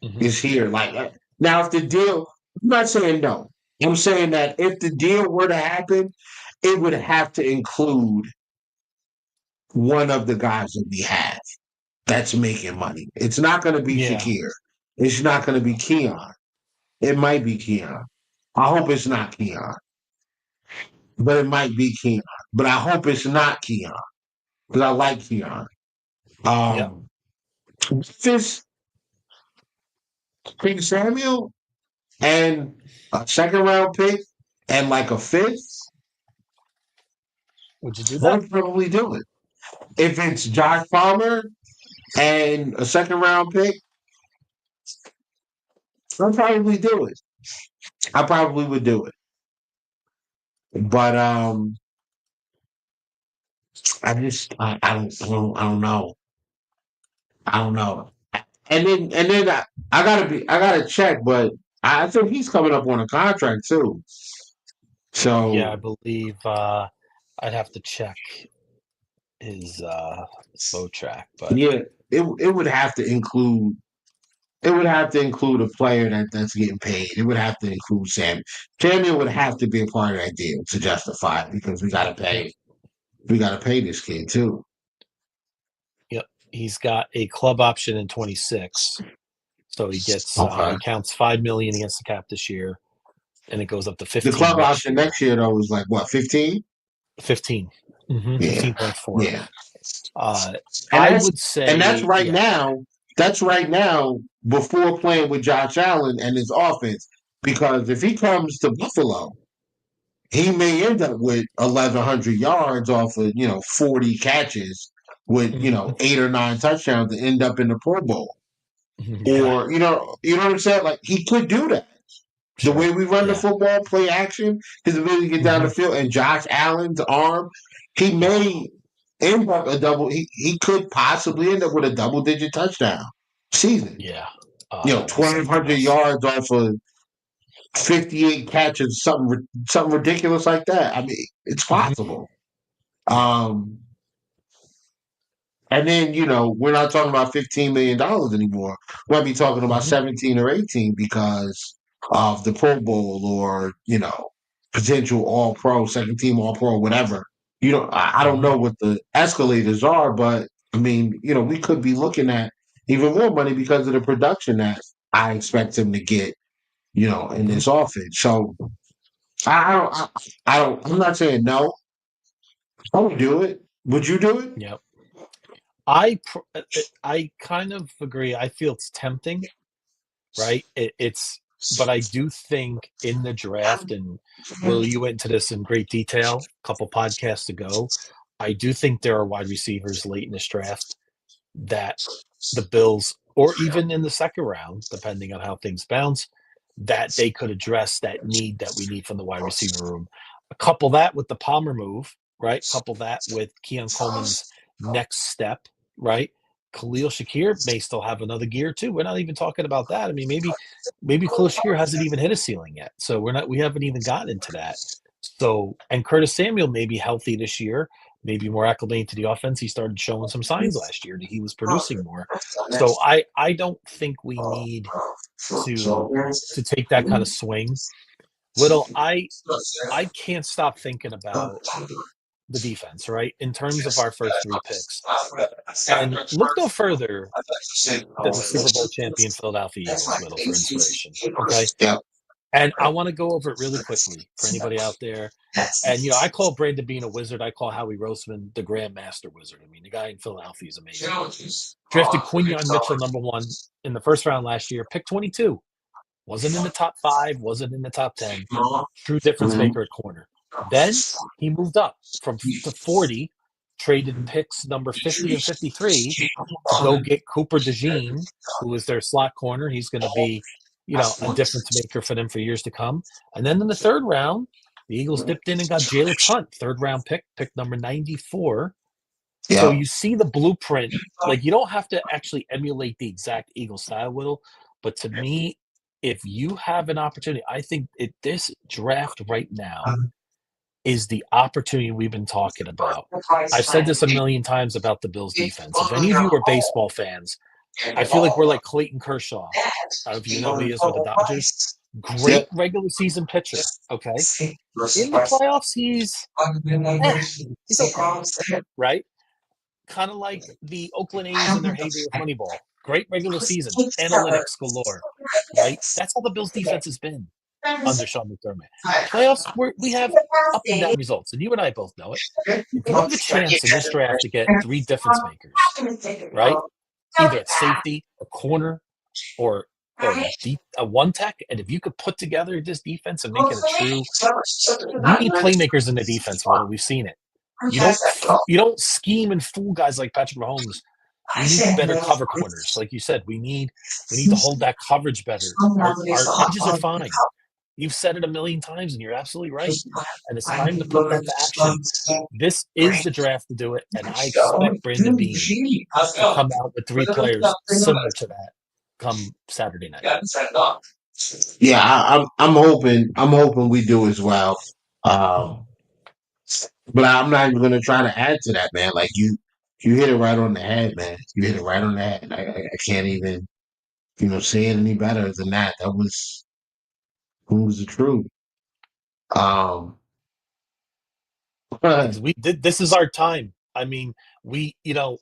is here. Like now, if the deal, I'm not saying no. I'm saying that if the deal were to happen, it would have to include one of the guys that we have that's making money. It's not going to be Shakir. It's not going to be Keon. It might be Keon. I hope it's not Keon. But it might be Keon. But I hope it's not Keon. Because I like Keon. This Pete Samuel and a second round pick and like a fifth. Would you do that? I'd probably do it. If it's Josh Palmer and a second round pick, I'll probably do it. I probably would do it. But I don't know. I don't know. And then I gotta check, but I think he's coming up on a contract too. So yeah, I believe I'd have to check his bow track, but yeah, it would have to include. It would have to include a player that's getting paid. It would have to include Sam. Samuel would have to be a part of that deal to justify it because we gotta pay. We gotta pay this kid too. Yep, he's got a club option in 26, so he gets he counts $5 million against the cap this year, and it goes up to 15. The club option next year though was like what 15? 15. Mm-hmm. Yeah. 15.4. Yeah. I would say, and that's right now. That's right now before playing with Josh Allen and his offense. Because if he comes to Buffalo, he may end up with 1,100 yards off of 40 catches with 8 or 9 touchdowns and end up in the Pro Bowl. Or you know what I'm saying? Like he could do that. The way we run the football, play action, his ability to get down the field, and Josh Allen's arm, he may end up he could possibly end up with a double-digit touchdown season. Yeah. 1,200 yards off of 58 catches, something ridiculous like that. I mean, it's possible. And then, we're not talking about $15 million anymore. We might be talking about 17 or 18 because of the Pro Bowl or, potential All-Pro, second team All-Pro, whatever. I don't know what the escalators are, but, I mean, we could be looking at even more money because of the production that I expect him to get, in this offense. So, I'm not saying no. I would do it. Would you do it? Yep. I kind of agree. I feel it's tempting, right? But I do think in the draft, and Will, you went into this in great detail a couple podcasts ago. I do think there are wide receivers late in this draft that the Bills, or even in the second round, depending on how things bounce, that they could address that need that we need from the wide receiver room. Couple that with the Palmer move, right? Couple that with Keon Coleman's next step, right? Khalil Shakir may still have another gear too. We're not even talking about that. I mean, maybe Khalil Shakir hasn't even hit a ceiling yet. So we haven't even gotten into that. So, and Curtis Samuel may be healthy this year, maybe more acclimated to the offense. He started showing some signs last year that he was producing more. So I don't think we need to take that kind of swing. Little, I can't stop thinking about the defense, right? In terms of our first 3 picks. And look no further than the Super Bowl champion Philadelphia Eagles, Little, for inspiration. Okay? Yeah. And I want to go over it really quickly for anybody out there. And, I call Brandon Beane a wizard. I call Howie Roseman the Grandmaster Wizard. I mean, the guy in Philadelphia is amazing. Drafted Quinyon Mitchell number 1 in the first round last year. Pick 22. Wasn't in the top 5. Wasn't in the top 10. True difference maker at corner. Then he moved up to 40, traded picks number 50 and 53 to go get Cooper DeJean, who is their slot corner. He's going to be, a difference maker for them for years to come. And then in the third round, the Eagles dipped in and got Jalen Hunt, third round pick number 94. So you see the blueprint. Like, you don't have to actually emulate the exact Eagles style, Whittle. But to me, if you have an opportunity, I think this draft right now is the opportunity we've been talking about. I've said this a million times about the Bills defense. If any of you are baseball fans, I feel like we're like Clayton Kershaw. I don't know if you know who he is with the Dodgers. Great regular season pitcher, okay? In the playoffs, he's okay, right? Kind of like the Oakland A's in their heyday with Moneyball. Great regular season, analytics galore, right? That's how the Bills' defense has been under Sean McDermott. Playoffs, we have up and down results, and you and I both know it. If you have a chance in this draft to get 3 difference makers, right? Either at safety, a corner, or a one tech, and if you could put together this defense and make it a true, we need playmakers in the defense. We've seen it. You don't scheme and fool guys like Patrick Mahomes. We need better cover corners, like you said. We need to hold that coverage better. Our edges are fine. You've said it a million times, and you're absolutely right. And it's time to put that to action. This is the draft to do it, and I expect Brandon Beane to come out with 3 players similar to that come Saturday night. Yeah, I'm hoping we do as well. But I'm not even gonna try to add to that, man. Like you hit it right on the head, man. You hit it right on the head. I can't even, say it any better than that. That was the truth. This is our time. I mean, we are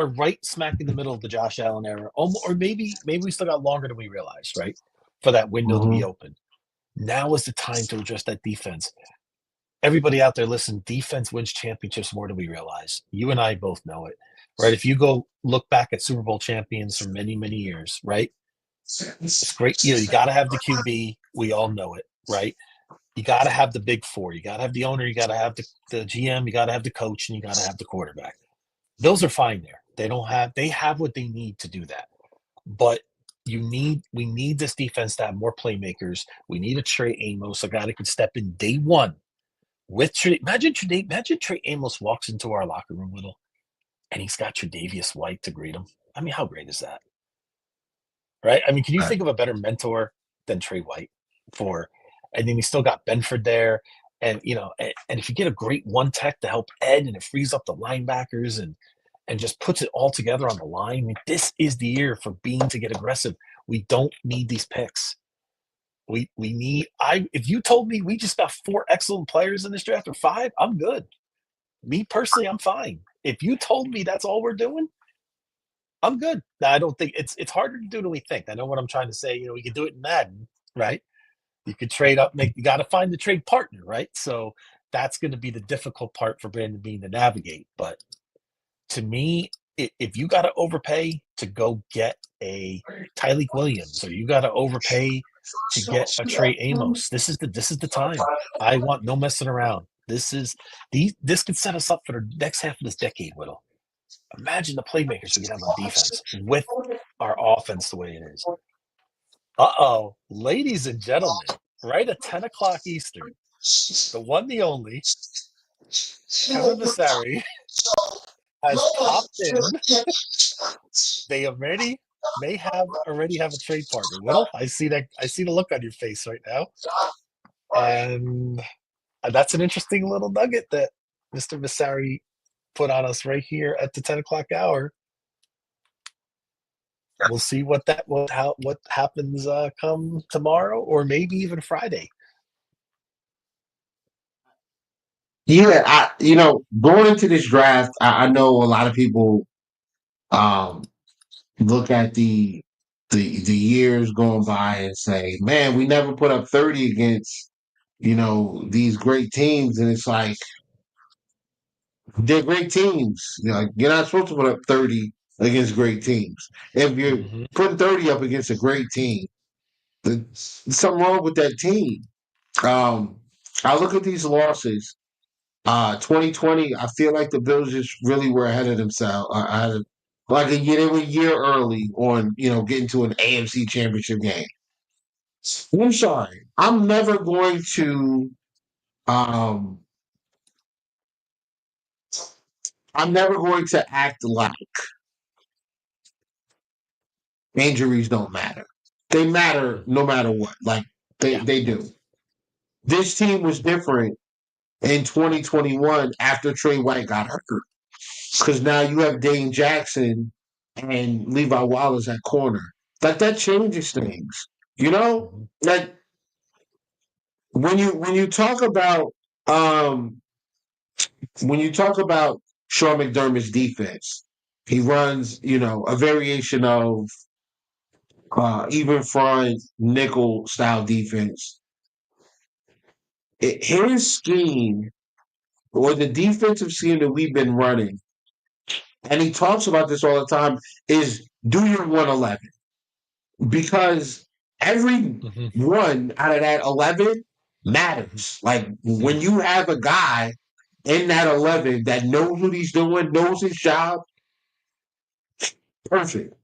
right smack in the middle of the Josh Allen era, or maybe we still got longer than we realized, right? For that window to be open. Now is the time to address that defense. Everybody out there, listen, defense wins championships more than we realize. You and I both know it, right? If you go look back at Super Bowl champions for many, many years, right? It's great. You got to have the QB. We all know it, right? You got to have the big 4. You got to have the owner. You got to have the GM. You got to have the coach, and you got to have the quarterback. Those are fine there. They have what they need to do that. But we need this defense to have more playmakers. We need a Trey Amos, a guy that can step in day one. With imagine Trey Amos walks into our locker room, Whittle, and he's got Tre'Davious White to greet him. I mean, how great is that? Right? I mean, can you think of a better mentor than Trey White? And then you still got Benford there, and and if you get a great one tech to help Ed, and it frees up the linebackers and just puts it all together on the line. I mean, this is the year for Beane to get aggressive. We don't need these picks. We need. If you told me we just got 4 excellent players in this draft or 5, I'm good. Me personally, I'm fine. If you told me that's all we're doing, I'm good. Now, I don't think it's harder to do than we think. I know what I'm trying to say. We could do it in Madden, right? You could trade up. You got to find the trade partner, right? So that's going to be the difficult part for Brandon Beane to navigate. But to me, if you got to overpay to go get a Tyleik Williams, or you got to overpay to get a Trey Amos, this is the time. I want no messing around. This could set us up for the next half of this decade, Whittle. Imagine the playmakers we can have on defense with our offense the way it is. Ladies and gentlemen, right at 10 o'clock Eastern, the one, the only, Kevin Vasari has popped in. They may have a trade partner. Well, I see the look on your face right now, and that's an interesting little nugget that Mr. Vasari put on us right here at the 10 o'clock hour. We'll see what happens come tomorrow, or maybe even Friday. Yeah, going into this draft, I know a lot of people look at the years going by and say, man, we never put up 30 against these great teams. And it's like, they're great teams. You're not supposed to put up 30 against great teams. If you're putting 30 up against a great team, there's something wrong with that team. I look at these losses. 2020, I feel like the Bills just really were ahead of themselves, like a year. They were a year early on, getting to an AFC Championship game. I'm sorry. I'm never going to. Um, I'm never going to act like injuries don't matter. They matter no matter what. Like they do. This team was different in 2021 after Trey White got hurt. Because now you have Dane Jackson and Levi Wallace at corner. Like that changes things. Like when you talk about Sean McDermott's defense, he runs, a variation of even front nickel style defense. His scheme or the defensive scheme that we've been running, and he talks about this all the time, is do your 111. Because every one out of that 11 matters. Like when you have a guy in that 11 that knows what he's doing, knows his job, perfect.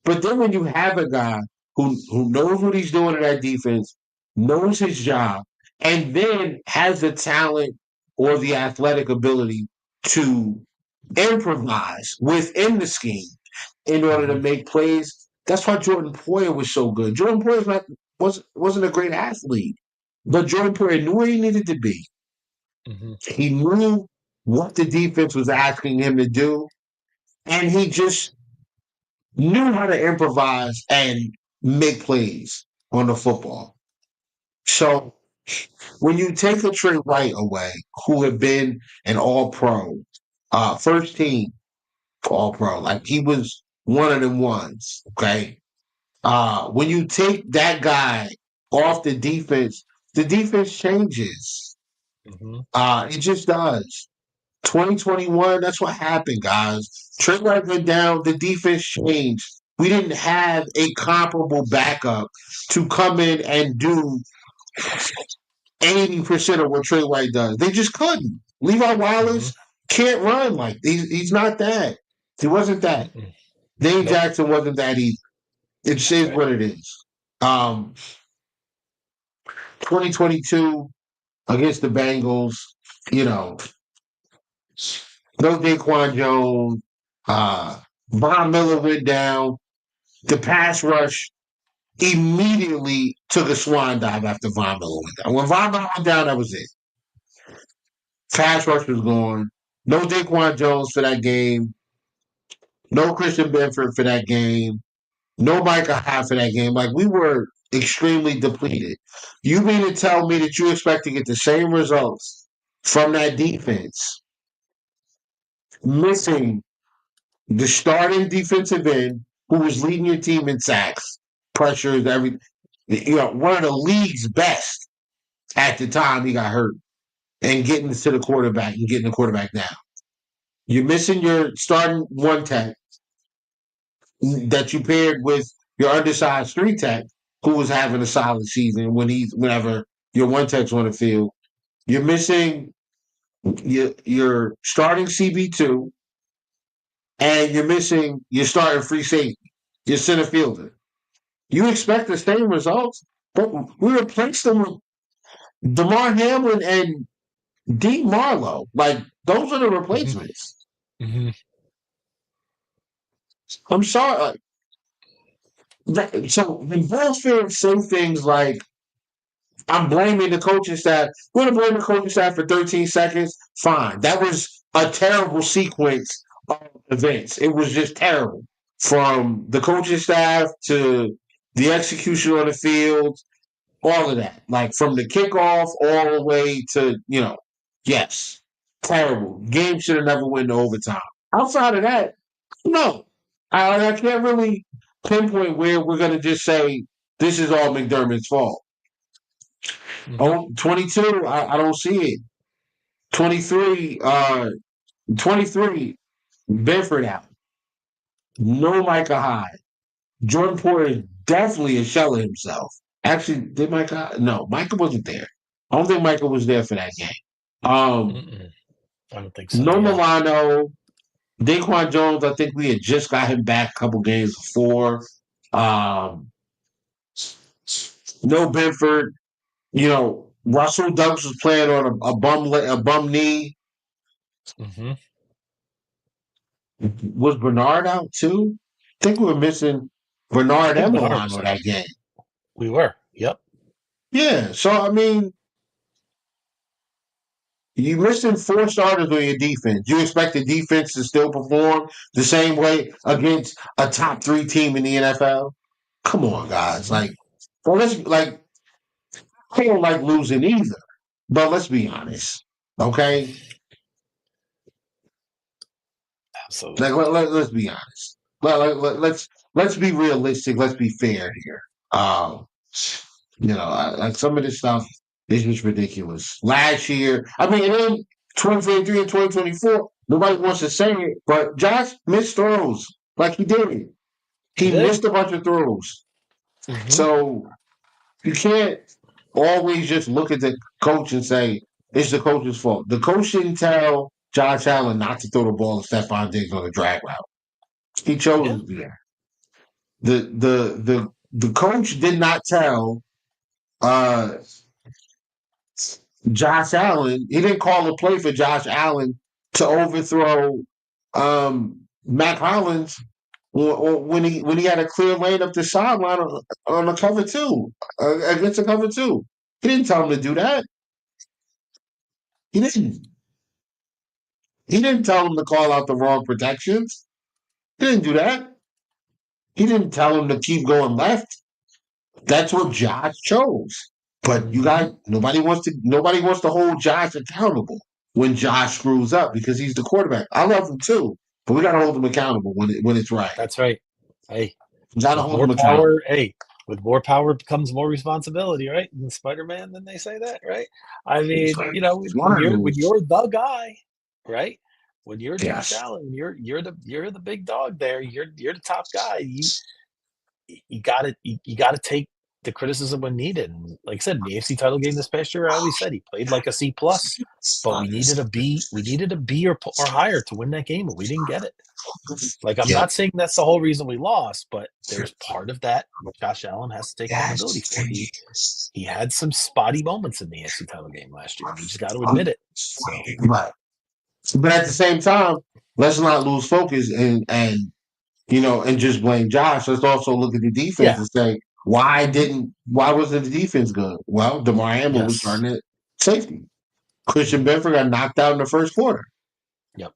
But then when you have a guy who knows what he's doing in that defense, knows his job, and then has the talent or the athletic ability to improvise within the scheme in order to make plays, that's why Jordan Poyer was so good. Jordan Poyer wasn't a great athlete, but Jordan Poyer knew where he needed to be. He knew what the defense was asking him to do, and he just knew how to improvise and make plays on the football. So when you take a Trey White away, who had been an all-pro, first team all-pro, like he was one of them ones, okay? When you take that guy off the defense changes. It just does. 2021, that's what happened, guys. Trey White went down, the defense changed. We didn't have a comparable backup to come in and do 80% of what Trey White does. They just couldn't. Levi Wallace can't run like he's not that. He wasn't that. Dane Jackson wasn't that either. It is what it is. 2022 against the Bengals, no Daquan Jones. Von Miller went down. The pass rush immediately took a swan dive after Von Miller went down. When Von Miller went down, that was it. Pass rush was gone. No Daquan Jones for that game. No Christian Benford for that game. No Micah Hyde for that game. Like, we were extremely depleted. You mean to tell me that you expect to get the same results from that defense, missing the starting defensive end who was leading your team in sacks, pressures, everything. One of the league's best at the time he got hurt, and getting to the quarterback and getting the quarterback down. You're missing your starting one tech that you paired with your undersized three tech who was having a solid season whenever your one tech's on the field. You're missing your starting CB2, and you're missing your starting free safety, your center fielder. You expect the same results, but we replaced them with DeMar Hamlin and Deke Marlowe. Like, those are the replacements. I'm sorry. So when Bulls fans say things like, I'm blaming the coaching staff, we're going to blame the coaching staff for 13 seconds, fine. That was a terrible sequence of events. It was just terrible. From the coaching staff to the execution on the field, all of that. Like, from the kickoff all the way to, yes, terrible. Game should have never went to overtime. Outside of that, no. I can't really pinpoint where we're going to just say this is all McDermott's fault. 22, I don't see it. 23, Benford out. No Micah Hyde. Jordan Poyer definitely a shell of himself. Actually, did Micah? No, Micah wasn't there. I don't think Micah was there for that game. I don't think so. No Milano. Daquan Jones, I think we had just got him back a couple games before. No Benford. Russell Douglas was playing on a bum knee. Mm-hmm. Was Bernard out too? I think we were missing Bernard and Bernard was Milano out. that game. We were. Yep. Yeah, so I mean, you missing 4 starters on your defense. You expect the defense to still perform the same way against a top 3 team in the NFL? Come on, guys. I don't like losing either. But let's be honest, okay? Absolutely. Let's be honest. Let's be realistic. Let's be fair here. Like some of this stuff is just ridiculous. Last year, I mean, and then 2023 and 2024, nobody wants to say it, but Josh missed throws like he did. He did. missed a bunch of throws. Mm-hmm. So you can't always just look at the coach and say it's the coach's fault. The coach didn't tell Josh Allen not to throw the ball to Stephon Diggs on the drag route. He chose to do that. The coach did not tell Josh Allen. He didn't call a play for Josh Allen to overthrow Mac Hollins when he had a clear lane up the sideline on a cover 2 against a cover 2. He didn't tell him to do that. He didn't. He didn't tell him to call out the wrong protections. He didn't do that. He didn't tell him to keep going left. That's what Josh chose. But you guys, nobody wants to hold Josh accountable when Josh screws up because he's the quarterback. I love him too, but we got to hold him accountable when it's right. That's right. Hey, got to hold him accountable. Power, hey, with more power comes more responsibility, right? In Spider-Man, then they say that, right? I mean, when you're the guy, right? When you're Josh Allen, you're the big dog there. You're the top guy. You gotta take the criticism when needed. And like I said, in the AFC title game this past year, I always said he played like a C+, but we needed a B or higher to win that game, and we didn't get it. Like, I'm not saying that's the whole reason we lost, but there's part of that Josh Allen has to take accountability for. He had some spotty moments in the AFC title game last year. We just got to admit it. So. Right. But at the same time, let's not lose focus and just blame Josh. Let's also look at the defense and say, why wasn't the defense good? Well, DeMar Hamlin was starting at safety. Christian Benford got knocked out in the first quarter. Yep.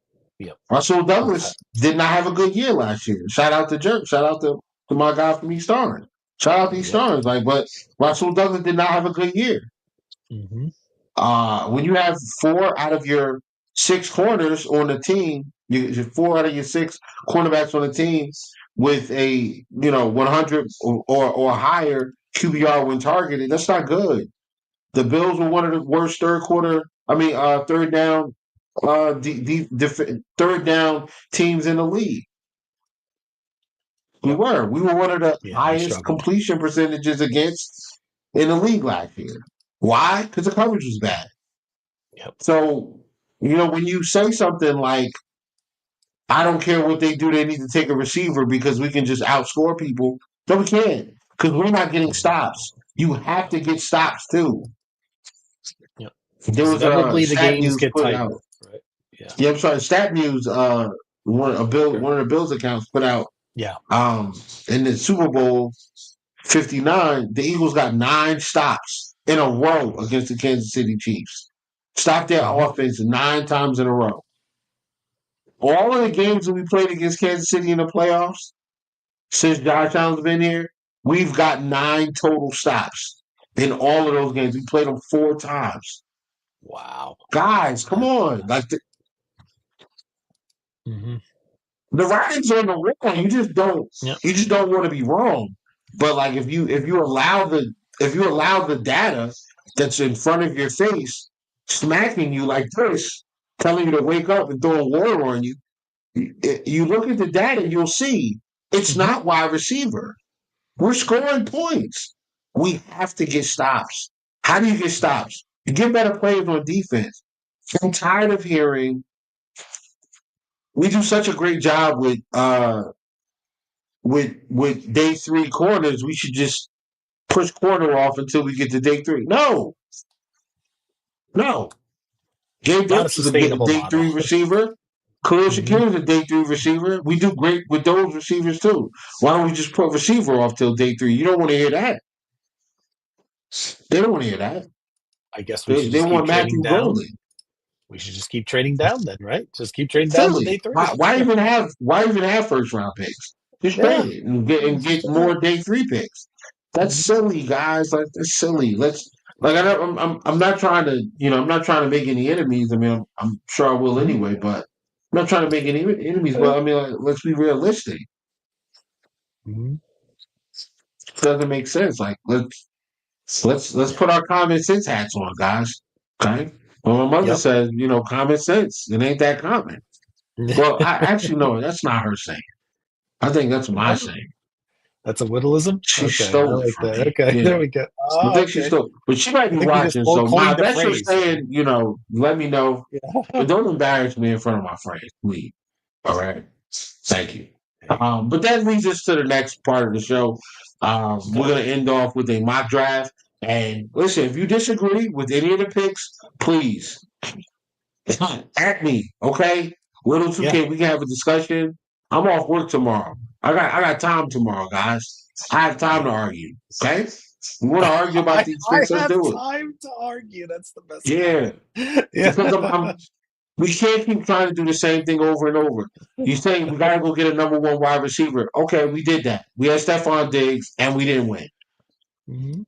Russell Douglas did not have a good year last year. Shout out to Jerk. Shout out to my guy from East Orange. Shout out to East Orange. But Russell Douglas did not have a good year. Mm-hmm. When you have 4 out of your 6 corners on the team, 4 out of your 6 cornerbacks on the team with a 100 or higher QBR when targeted, that's not good. The Bills were one of the worst third down third down teams in the league. We were one of the highest completion percentages against in the league last year. Why? Because the coverage was bad. Yep. So, when you say something like, I don't care what they do, they need to take a receiver because we can just outscore people. No, we can't, because we're not getting stops. You have to get stops too. Yep. There was the games get tight. Right? Yeah, I'm sorry. Stat News, one of the Bills accounts put out. Yeah. In the Super Bowl 59, the Eagles got 9 stops in a row against the Kansas City Chiefs. Stopped their offense 9 times in a row. All of the games that we played against Kansas City in the playoffs, since Josh Allen's been here, we've got 9 total stops in all of those games. We played them 4 times. Wow. Guys, come on. Like the writing's on the wall. You just don't want to be wrong. But like if you allow the data that's in front of your face smacking you like this, telling you to wake up and throw water on you, you look at the data, you'll see it's not wide receiver. We're scoring points. We have to get stops. How do you get stops? You get better players on defense. I'm tired of hearing we do such a great job with day 3 corners. We should just push corner off until we get to day 3. No. Gabe Not a Davis is a good sustainable day model. 3 receiver. Khalil Mhm. Shakir is a day 3 receiver. We do great with those receivers too. Why don't we just put receiver off till day 3? You don't want to hear that. They don't want to hear that. I guess we They, should they just keep want trading Matthew down. Golden. We should just keep trading down then, right? Just keep trading down to day Silly. 3. Why even have first round picks? Just Yeah. trade it and get more day 3 picks. That's silly, guys. Like that's silly. I'm not trying to I'm not trying to make any enemies. I mean I'm sure I will anyway, but I'm not trying to make any enemies. But I mean let's be realistic. Mhm. It doesn't make sense. Like let's put our common sense hats on, guys. Okay. Well, my mother Yep. says, common sense. It ain't that common. Well, I actually no, that's not her saying. I think that's my saying. That's a Whittleism? She Okay, I stole it like from that. me. Okay, Yeah. there we go. I Oh, think she okay. stole, but she might be I think you just watching. So, coined Ma, the that's her phrase. saying. Let me know. Yeah. But don't embarrass me in front of my friends, please. All right. Thank you. But that leads us to the next part of the show. We're going to end off with a mock draft. And listen, if you disagree with any of the picks, please at me, okay? Little 2K, we can have a discussion. I'm off work tomorrow. I got time tomorrow, guys. I have time to argue. Okay? You want to argue about these picks? Let's do it. Time to argue. That's the best. Yeah. Because we can't keep trying to do the same thing over and over. You saying we gotta go get a number 1 wide receiver. Okay, we did that. We had Stephon Diggs and we didn't win. Mm-hmm.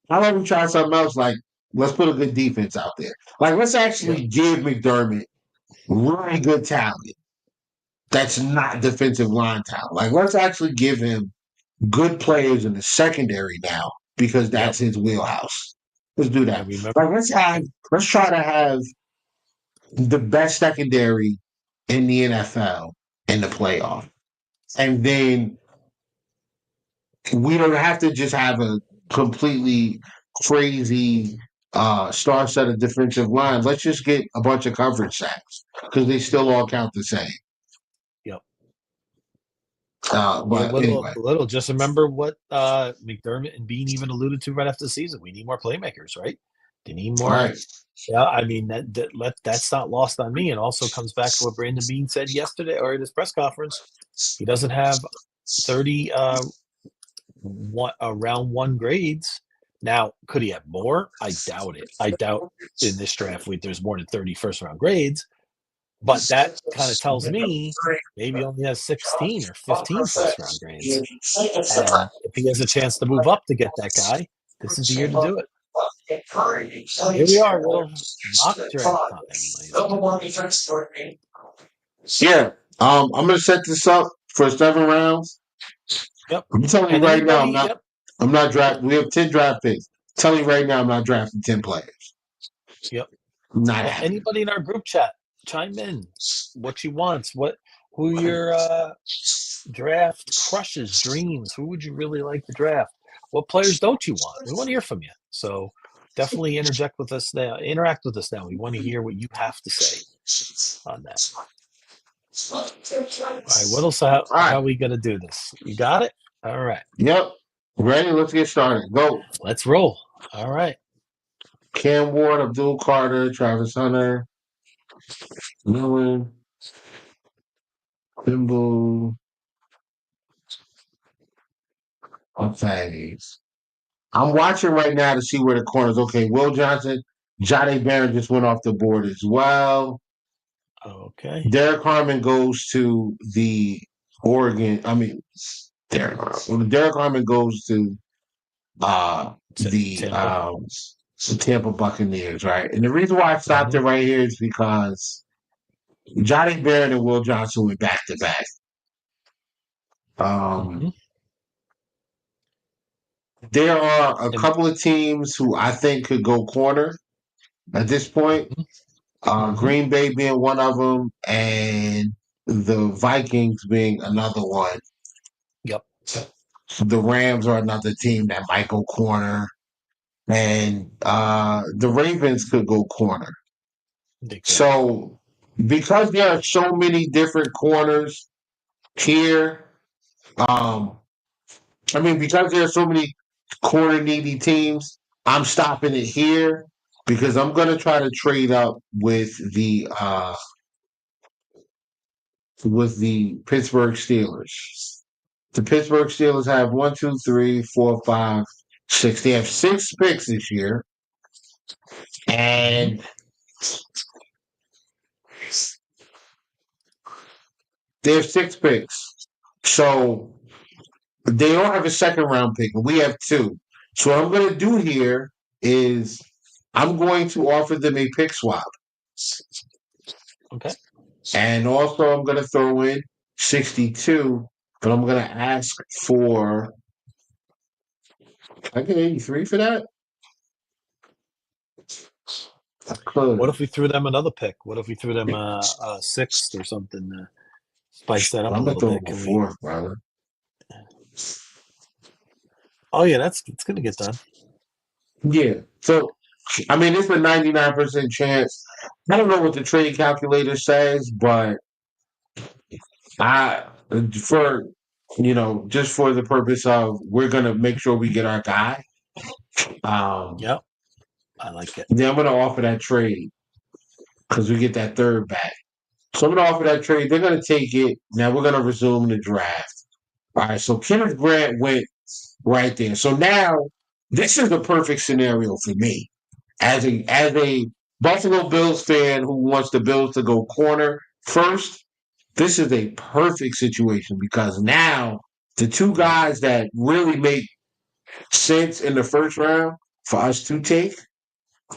How about we try something else? Like, let's put a good defense out there. Like, let's actually give McDermott really good talent. That's not defensive line talent. Like, let's actually give him good players in the secondary now because that's his wheelhouse. Let's do that. Like, let's try to have the best secondary in the NFL in the playoff. And then we don't have to just have a completely crazy star set of defensive line. Let's just get a bunch of coverage sacks because they still all count the same. Yep. But anyway. Little. Just remember what McDermott and Bean even alluded to right after the season. We need more playmakers, right? They need more. Right. Yeah, I mean that's not lost on me. It also comes back to what Brandon Bean said yesterday or at his press conference. He doesn't have 30 round 1 grades. Now, could he have more? I doubt it. I doubt in this draft there's more than 30 first round grades. But that kind of tells me maybe he only has 16 or 15 first round grades. And if he has a chance to move up to get that guy, this is the year to do it. Here we are, little mock draft time. Yeah. I'm gonna set this up for 7 rounds. Yep. I'm telling you right now, I'm not drafting. We have 10 draft picks. I'm telling you right now, I'm not drafting 10 players. Yep. Not anybody in our group chat, chime in. What you want? Who your draft crushes, dreams? Who would you really like to draft? What players don't you want? We want to hear from you. So definitely interact with us now. We want to hear what you have to say on that. All right, what else? How are we going to do this? You got it? All right. Yep. Ready? Let's get started. Go. Let's roll. All right. Cam Ward, Abdul Carter, Travis Hunter, Millen, Thimble. Okay. I'm watching right now to see where the corners. Okay, Will Johnson, Jahdae Barron just went off the board as well. Okay. Derek Harmon goes to the Oregon. I mean, Derek Harmon goes to the Tampa Buccaneers, right? And the reason why I stopped it right here is because Jahdae Barron and Will Johnson went back to back. There are a couple of teams who I think could go corner at this point. Green Bay being one of them, and the Vikings being another one. Yep. The Rams are another team that might go corner, and the Ravens could go corner. So because there are so many different corners here. Because there are so many corner needy teams, I'm stopping it here because I'm gonna try to trade up with the Pittsburgh Steelers. The Pittsburgh Steelers have 1, 2, 3, 4, 5, 6. They have 6 picks this year, and they have 6 picks. So they don't have a second round pick, but we have 2. So what I'm going to do here is I'm going to offer them a pick swap. Okay. And also I'm going to throw in 62, but I'm going to ask for. I get 83 for that? I could. What if we threw them another pick? What if we threw them a sixth or something to spice that up I'm a going to little throw bit? them a 4th, brother. Oh yeah, it's going to get done. Yeah. So, it's a 99% chance. I don't know what the trade calculator says, but for just for the purpose of we're gonna make sure we get our guy. Yep, I like it. Then I'm gonna offer that trade because we get that third back. So I'm gonna offer that trade. They're gonna take it. Now we're gonna resume the draft. All right. So Kenneth Grant went right there. So now this is the perfect scenario for me as a Buffalo Bills fan who wants the Bills to go corner first. This is a perfect situation because now the 2 guys that really make sense in the first round for us to take.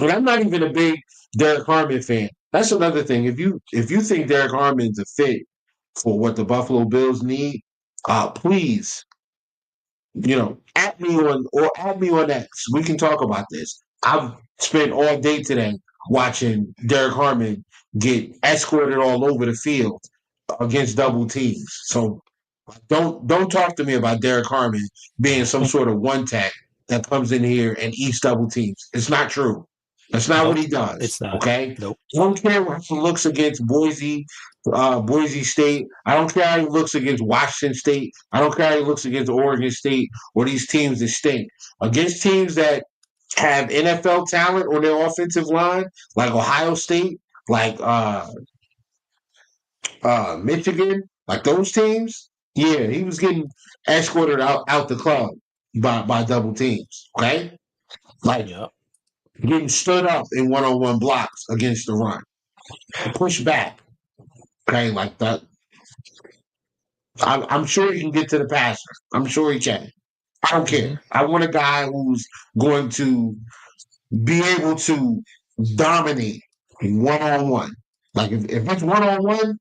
And I'm not even a big Derek Harmon fan. That's another thing. If you think Derek Harmon's a fit for what the Buffalo Bills need, please, at me on X. We can talk about this. I've spent all day today watching Derek Harmon get escorted all over the field against double teams. So don't talk to me about Derek Harmon being some sort of one tech that comes in here and eats double teams. It's not true. That's not what he does. It's not. Okay? Nope. I don't care how he looks against Boise State. I don't care how he looks against Washington State. I don't care how he looks against Oregon State or these teams that stink. Against teams that have NFL talent on their offensive line, like Ohio State, like Michigan, like those teams, yeah, he was getting escorted out the club by double teams. Okay, like getting stood up in one-on-one blocks against the run, push back. Okay, like that. I'm sure he can get to the passer. I'm sure he can. I don't care. I want a guy who's going to be able to dominate one-on-one. Like if it's one-on-one,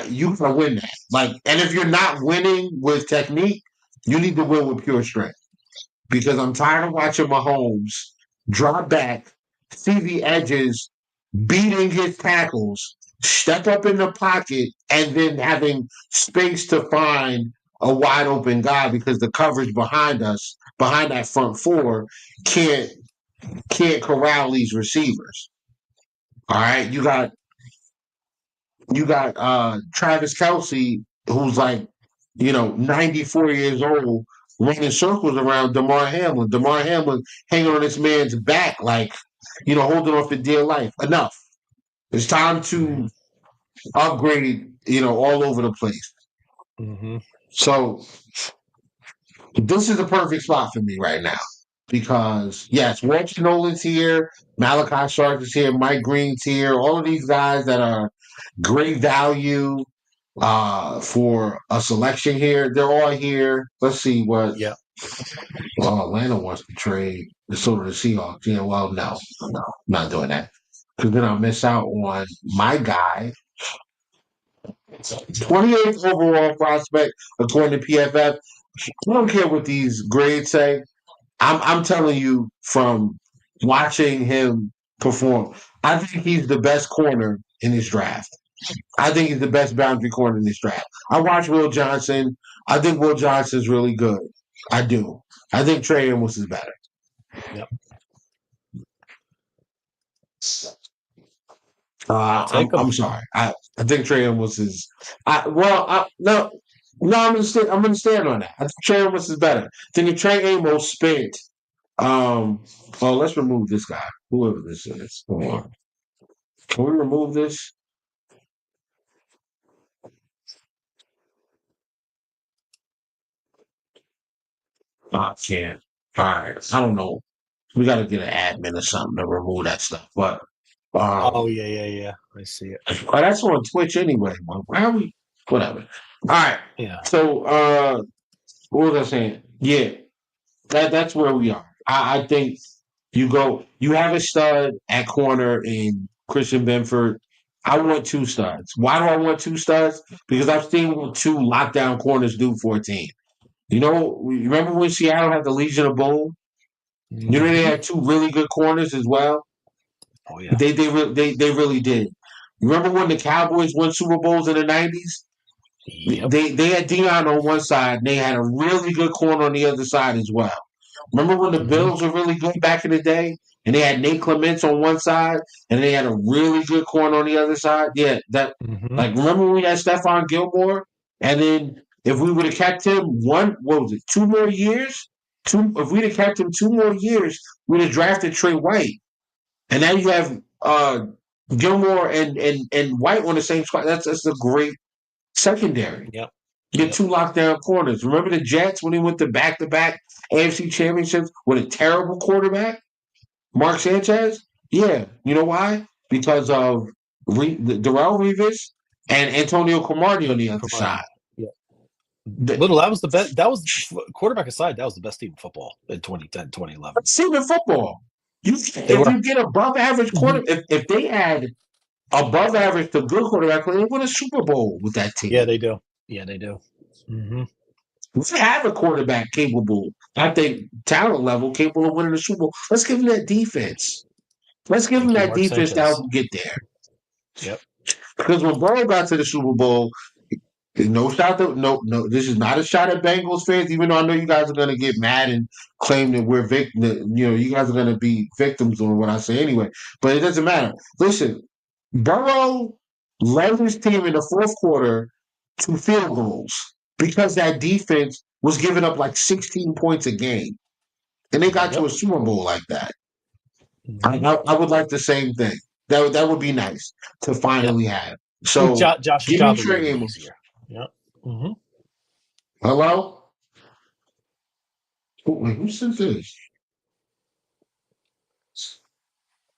you can win that. And if you're not winning with technique, you need to win with pure strength. Because I'm tired of watching Mahomes drop back, see the edges, beating his tackles, step up in the pocket, and then having space to find a wide open guy because the coverage behind us, behind that front 4, can't corral these receivers. All right, you got Travis Kelce, who's 94 years old, running circles around Damar Hamlin. Damar Hamlin hanging on this man's back, holding on for dear life. Enough. It's time to upgrade, all over the place. Mm-hmm. So this is the perfect spot for me right now. Because, yes, Walter Nolan's here, Malachi Stark is here, Mike Green's here, all of these guys that are great value for a selection here. They're all here. Let's see what. Yeah. Well, Atlanta wants to trade. So do the Seahawks. Yeah, well, no, not doing that. Because then I'll miss out on my guy. 28th overall prospect, according to PFF. I don't care what these grades say. I'm telling you from watching him perform, I think he's the best corner in this draft. I think he's the best boundary corner in this draft. I watch Will Johnson. I think Will Johnson's really good. I do. I think Trey Amos is better. Yep. Take him. I'm sorry. I think Trey Amos is. No, I'm gonna stand on that. I think Trey Amos is better. I think if Trey Amos spent, let's remove this guy, whoever this is. Hold on. Can we remove this? I can't. All right. I don't know. We got to get an admin or something to remove that stuff. But Oh yeah. I see it. that's on Twitch anyway. Why are we? Whatever. All right. Yeah. So what was I saying? Yeah, that's where we are. I think you have a stud at corner in Christian Benford. I want two studs. Why do I want two studs? Because I've seen what two lockdown corners do for a team. Remember when Seattle had the Legion of Boom? They had two really good corners as well. Oh yeah. They really did. Remember when the Cowboys won Super Bowls in the 90s? Yep. They had Dion on one side, and they had a really good corner on the other side as well. Remember when the Bills were really good back in the day, and they had Nate Clements on one side, and they had a really good corner on the other side? Yeah, remember when we had Stephon Gilmore, and then if we would have kept him 2 more years? If we'd have kept him 2 more years, we'd have drafted Trey White, and now you have Gilmore and White on the same spot. That's a great secondary. Yep. Get two lockdown corners. Remember the Jets when he went to back-to-back AFC championships with a terrible quarterback, Mark Sanchez? Yeah. You know why? Because of Darrelle Revis and Antonio Cromartie on the other side. Yeah. Little, that was the best. That was, quarterback aside, that was the best team in football in 2010, 2011. It's even football. If you get above average quarterback, if they had above average to good quarterback, they win a Super Bowl with that team. Yeah, they do. Mm-hmm. We have a quarterback capable, I think, talent level, capable of winning the Super Bowl. Let's give him that defense. Let's give him that defense to help him get there. Yep. Because when Burrow got to the Super Bowl, no, this is not a shot at Bengals fans, even though I know you guys are going to get mad and claim that we're you guys are going to be victims on what I say anyway. But it doesn't matter. Listen, Burrow led his team in the fourth quarter to field goals because that defense was giving up like 16 points a game. And they got to a Super Bowl like that. I would like the same thing. That would be nice to finally have. So Josh give me Trey Amos. Yep. Mm-hmm. Hello? Wait, who said this?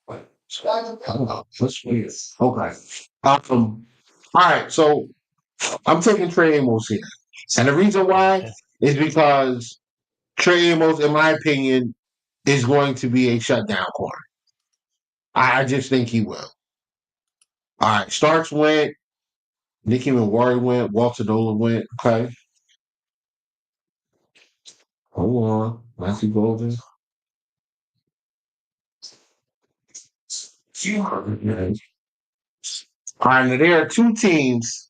That's weird. Okay. All right, so I'm taking Trey Amos here. And the reason why is because Trey Amos, in my opinion, is going to be a shutdown corner. I just think he will. All right, Starks went. Nicky McWarry went. Walter Nolan went. Okay. Hold on. Matthew Golden. All right, now there are two teams.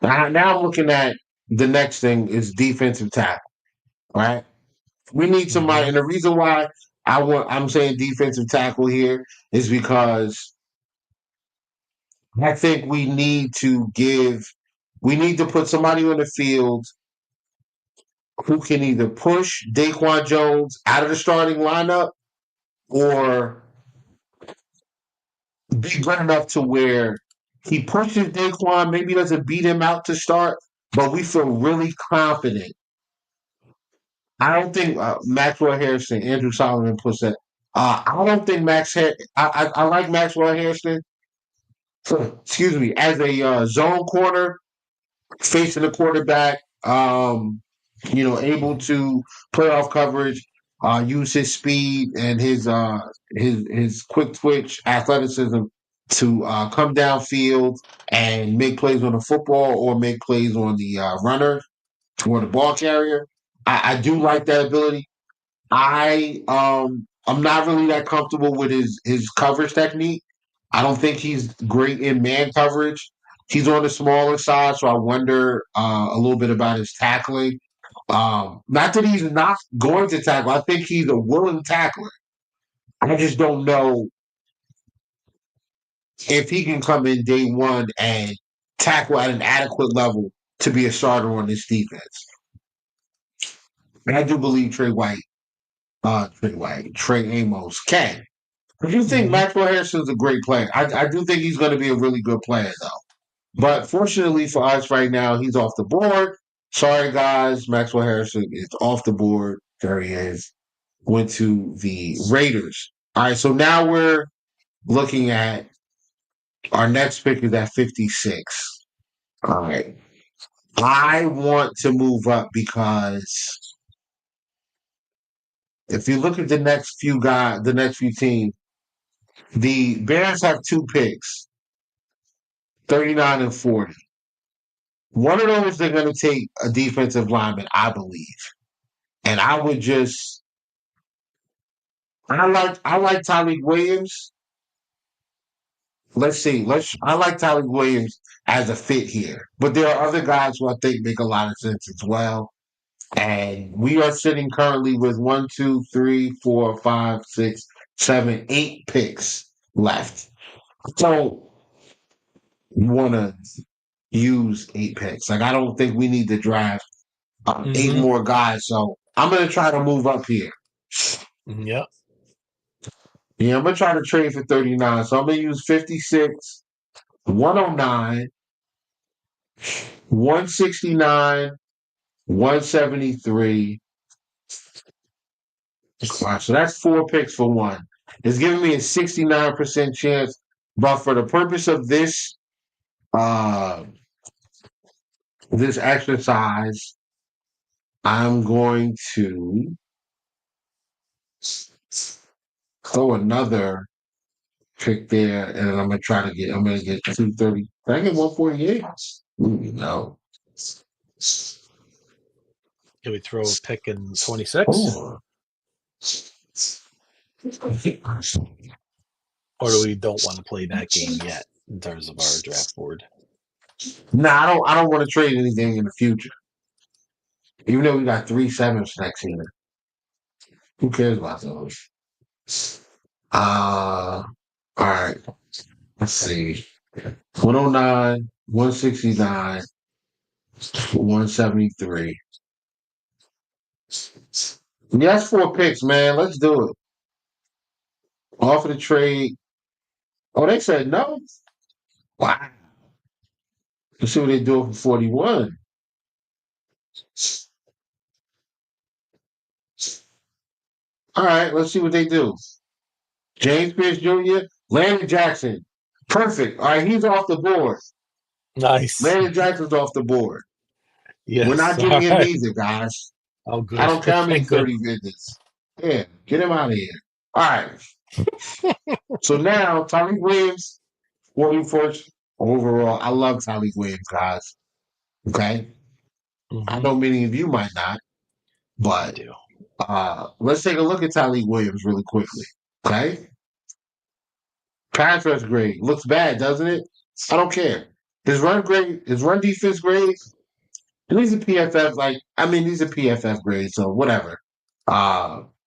Now I'm looking at the next thing is defensive tackle. Right? We need somebody, and the reason why I'm saying defensive tackle here is because I think we need to put somebody on the field who can either push Daquan Jones out of the starting lineup or be good enough to where he pushes Daquan, maybe doesn't beat him out to start, but we feel really confident. I don't think Maxwell Harrison, Andrew Solomon puts that. I don't think I like Maxwell Harrison. Excuse me, as a zone corner, facing the quarterback, able to play off coverage, use his speed and his quick twitch athleticism to come downfield and make plays on the football or make plays on the runner or the ball carrier. I do like that ability. I'm not really that comfortable with his coverage technique. I don't think he's great in man coverage. He's on the smaller side, so I wonder a little bit about his tackling. Not that he's not going to tackle. I think he's a willing tackler. I just don't know if he can come in day one and tackle at an adequate level to be a starter on this defense. And I do believe Trey Amos can. I do think Maxwell Harrison's a great player. I do think he's going to be a really good player, though. But fortunately for us right now, he's off the board. Sorry, guys. Maxwell Harrison is off the board. There he is. Went to the Raiders. All right, so now we're looking at our next pick is at 56. All right. I want to move up because if you look at the next few teams, the Bears have 2 picks, 39 and 40. One of those they're going to take a defensive lineman, I believe. And I like Tyreek Williams. Let's see. I like Tyreek Williams as a fit here. But there are other guys who I think make a lot of sense as well. And we are sitting currently with 1, 2, 3, 4, 5, 6, 7, 8 picks left. So you want to use 8 picks. Like, I don't think we need to draft 8 more guys. So I'm going to try to move up here. Yep. Yeah, I'm going to try to trade for 39. So I'm going to use 56, 109, 169, 173. Wow, so that's 4 picks for 1. It's giving me a 69% chance. But for the purpose of this exercise, I'm going to throw another pick there, and then I'm gonna get 230. Can I get 148? No. Can we throw a pick in 26? Oh. Or do we don't want to play that game yet in terms of our draft board? Nah, I don't want to trade anything in the future. Even though we got 3 7s next year. Who cares about those? All right. Let's see. 109, 169, 173. Yeah, that's 4 picks, man. Let's do it. Offer the trade. Oh, they said no? Wow. Let's see what they do for 41. All right, let's see what they do. James Pierce Jr., Landon Jackson. Perfect. All right, he's off the board. Nice. Landon Jackson's off the board. Yes. We're not getting him either, guys. Oh, good. I don't care how many Thank 30 visits. Yeah, get him out of here. All right. So now, Tyreek Williams, 41st overall. I love Tyreek Williams, guys. Okay? I know many of you might not, but let's take a look at Tyreek Williams really quickly. Okay? Pass rush grade. Looks bad, doesn't it? I don't care. His run defense grade. And these are PFF, these are PFF grades, so whatever.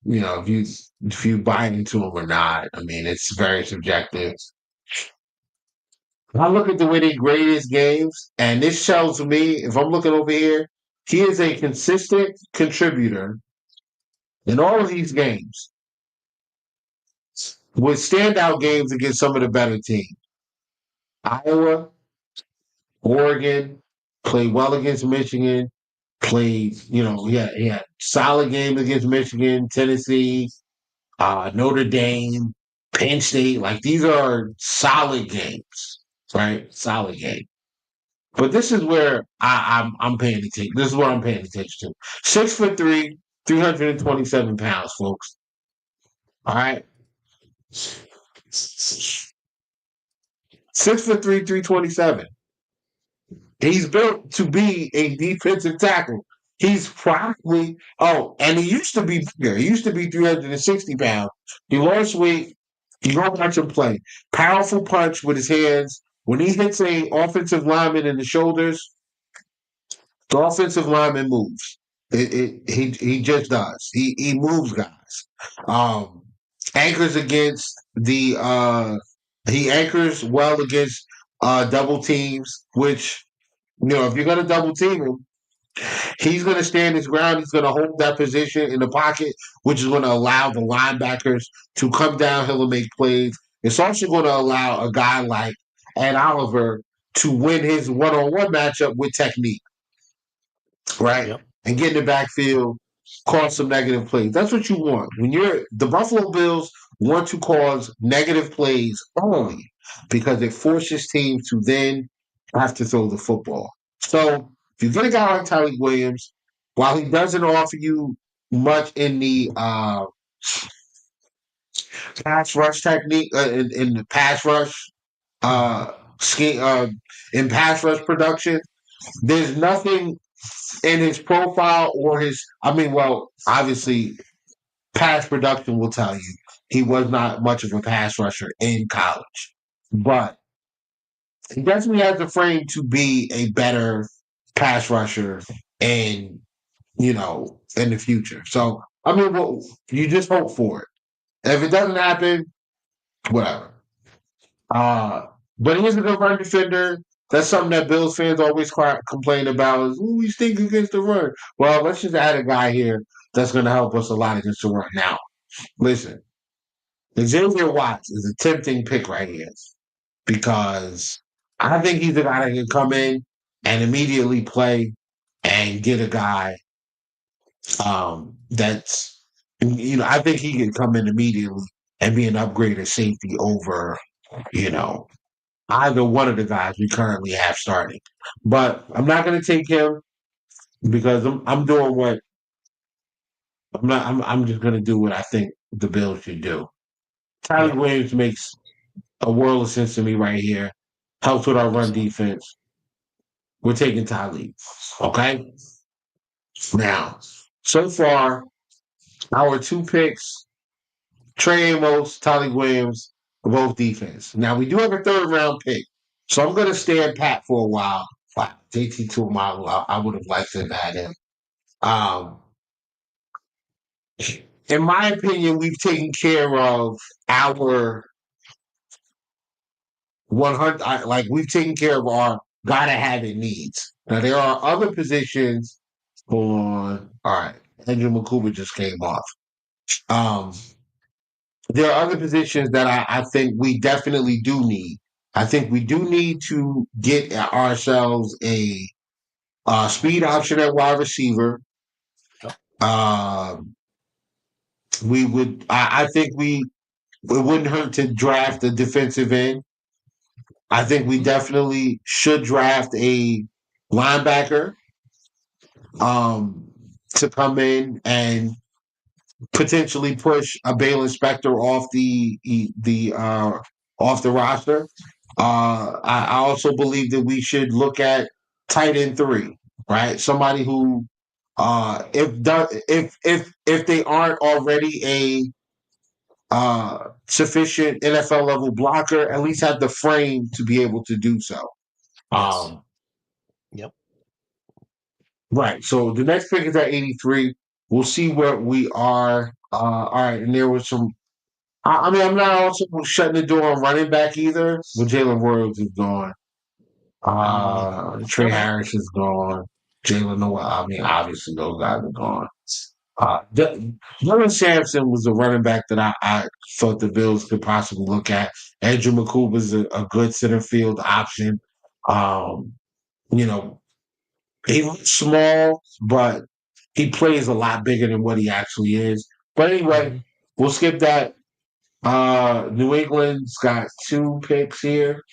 If you buy into them or not, it's very subjective. I look at the way they grade his games, and this shows me, if I'm looking over here, he is a consistent contributor in all of these games with standout games against some of the better teams. Iowa, Oregon, played well against Michigan, he had solid games against Michigan, Tennessee, Notre Dame, Penn State. Like, these are solid games, right? Solid game. But this is where I'm paying attention. This is what I'm paying attention to. 6'3", 327 pounds, folks. All right. 6'3", 327. He's built to be a defensive tackle. He's probably and he used to be bigger. He used to be 360 pounds. He lost weight. You go watch him play. Powerful punch with his hands. When he hits a offensive lineman in the shoulders, the offensive lineman moves. He just does. He moves guys. Anchors against the He anchors well against double teams, which, if you're going to double team him, he's going to stand his ground. He's going to hold that position in the pocket, which is going to allow the linebackers to come downhill and make plays. It's also going to allow a guy like Ed Oliver to win his one-on-one matchup with technique, right? Yep. And get in the backfield, cause some negative plays. That's what you want. The Buffalo Bills want to cause negative plays only because it forces teams to then have to throw the football. So if you get a guy like Tyreek Williams, while he doesn't offer you much in the pass rush technique, in the pass rush scheme, in pass rush production, there's nothing in his profile or obviously, pass production will tell you he was not much of a pass rusher in college, but he definitely has the frame to be a better pass rusher in the future. So, you just hope for it. If it doesn't happen, whatever. But he's a good run defender. That's something that Bills fans always complain about is, we stink against the run. Well, let's just add a guy here that's going to help us a lot against the run. Now, listen, Xavier Watts is a tempting pick right here because I think he's a guy that can come in and immediately play and get a guy that's, I think he can come in immediately and be an upgraded safety over, either one of the guys we currently have starting. But I'm not going to take him because I'm doing what I'm just going to do what I think the Bills should do. Tyler Williams makes a world of sense to me right here. Helps with our run defense. We're taking Tyler. Okay? Now, so far, our 2 picks, Trey Amos, Tyler Williams, both defense. Now, we do have a 3rd round pick. So I'm going to stand pat for a while. Wow, JT Tuimoloau, I would have liked to have had him. In my opinion, we've taken care of our 100. We've taken care of our gotta have it needs. Now there are other positions. Hold on. All right, Andrew McCouber just came off. There are other positions that I think we definitely do need. I think we do need to get ourselves a speed option at wide receiver. We would. I think it wouldn't hurt to draft a defensive end. I think we definitely should draft a linebacker to come in and potentially push a Balen Spector off the roster. I also believe that we should look at tight end 3, right? Somebody who, if they aren't already a sufficient NFL level blocker, at least have the frame to be able to do so. Yep. Right. So the next pick is at 83. We'll see where we are. All right. And there was some. I'm not also shutting the door on running back either. But Jalen Williams is gone. Trey Harris is gone. Jalen Noel. Obviously those guys are gone. Dylan Sampson was a running back that I thought the Bills could possibly look at. Andrew McCouber is a good center field option. He looks small, but he plays a lot bigger than what he actually is. But anyway, we'll skip that. New England's got 2 picks here.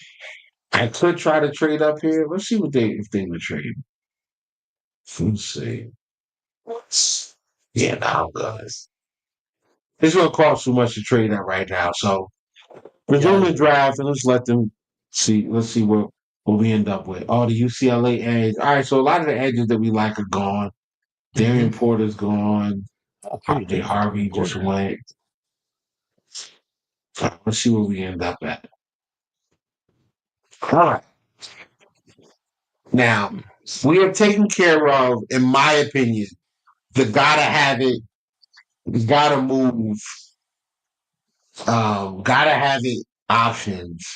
I could try to trade up here. Let's see if they would trade. Let's see. Yeah, no, guys. It's going to cost too much to trade that right now. So resume the draft and let's let them see. Let's see what we end up with. Oh, the UCLA edge. All right, so a lot of the edges that we like are gone. Darian Porter's gone. Jay Harvey just went. Let's see where we end up at. All right. Now, we have taken care of, in my opinion, the gotta have it, gotta move, gotta have it options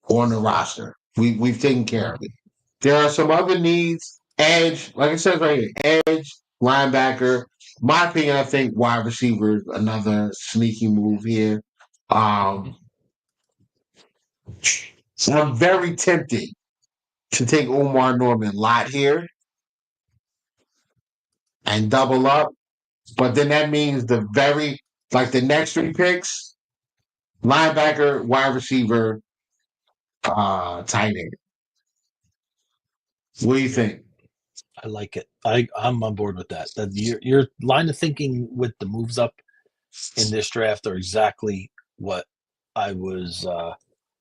on the roster. We've taken care of it. There are some other needs. Edge, like it says right here, edge, linebacker. My opinion, I think wide receiver is another sneaky move here. I'm very tempted to take Omar Norman Lott here and double up. But then that means the next 3 picks, linebacker, wide receiver, tight end. What do you think? I like it. I'm on board with that. Your line of thinking with the moves up in this draft are exactly what I was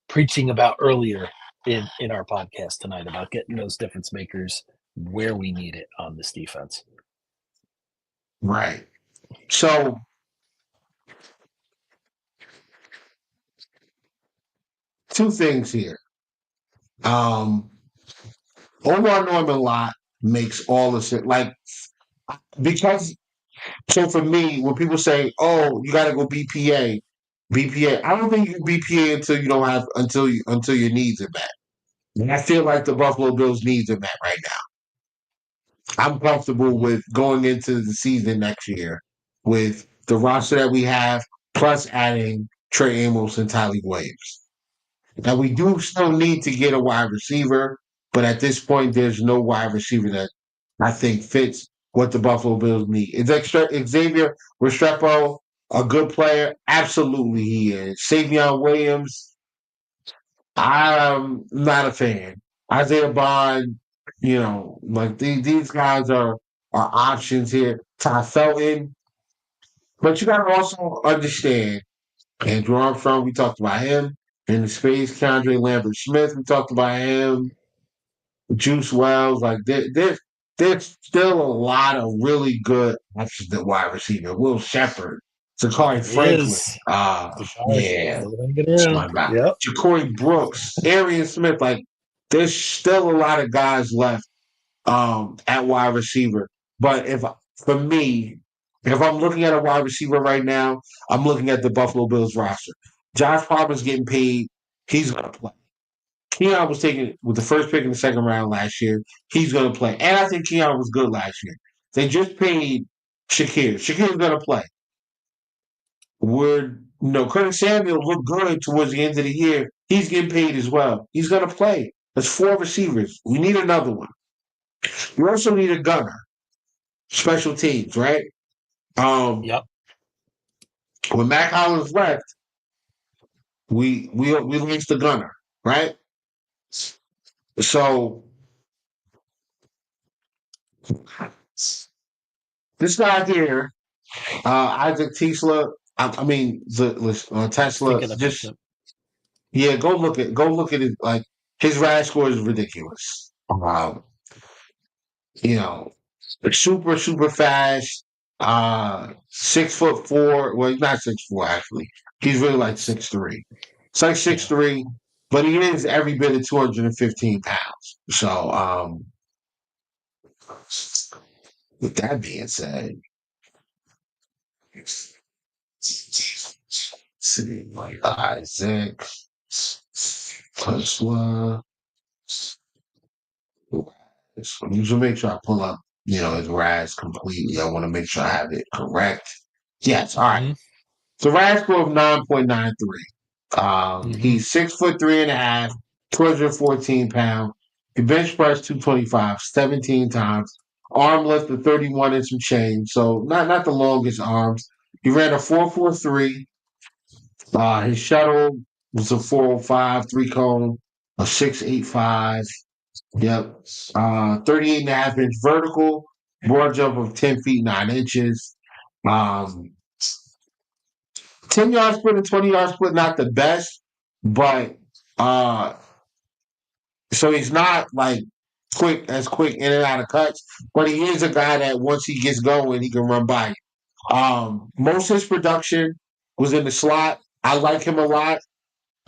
preaching about earlier in our podcast tonight about getting those difference makers where we need it on this defense. Right. So two things here. Omar Norman Lott makes all the sense. So for me, when people say, "Oh, you got to go BPA," I don't think you can BPA until your needs are met. And I feel like the Buffalo Bills needs are met right now. I'm comfortable with going into the season next year with the roster that we have, plus adding Trey Amos and Tylee Williams. Now we do still need to get a wide receiver, but at this point, there's no wide receiver that I think fits what the Buffalo Bills need. Is Xavier Restrepo a good player? Absolutely, he is. Savion Williams, I'm not a fan. Isaiah Bond, these guys are options here. Ty Felton, but you got to also understand Andrew Armstrong. We talked about him in the space. Keandre Lambert Smith. We talked about him. Juice Wells. There's still a lot of really good options at wide receiver. Will Shepard, Zakari Franklin. Yeah. Yep. Ja'Cory Brooks, Arian Smith. There's still a lot of guys left at wide receiver. But for me, if I'm looking at a wide receiver right now, I'm looking at the Buffalo Bills roster. Josh Palmer's getting paid. He's going to play. Keon was taken with the first pick in the second round last year. He's going to play. And I think Keon was good last year. They just paid Shakir. Shakir's going to play. Curtis Samuel looked good towards the end of the year. He's getting paid as well. He's going to play. That's 4 receivers. We need another one. We also need a gunner. Special teams, right? Yep. When Mac Hollins left, we lost the gunner, right? So this guy here, Isaac Tesla. Tesla. Go look at it. His RAS score is ridiculous. Super, super fast. 6'4". Well, he's not 6'4", actually. He's really 6'3". It's 6'3", but he is every bit of 215 pounds. So, with that being said, see, Isaac Tesla. You should make sure I pull up, his RAS completely. I want to make sure I have it correct. Yes, all right. Mm-hmm. So RAS score of 9.93. He's 6'3.5", 214 pounds. He bench press 225, 17 times. Arm lift of 31 and some change. So not the longest arms. He ran a 4.43. His shuttle was a 4.05, 3-cone, a 6.85. Yep. 38.5-inch vertical, broad jump of 10 feet 9 inches. 10-yard split and 20-yard split, not the best, but so he's not quick in and out of cuts, but he is a guy that once he gets going, he can run by you. Most of his production was in the slot. I like him a lot.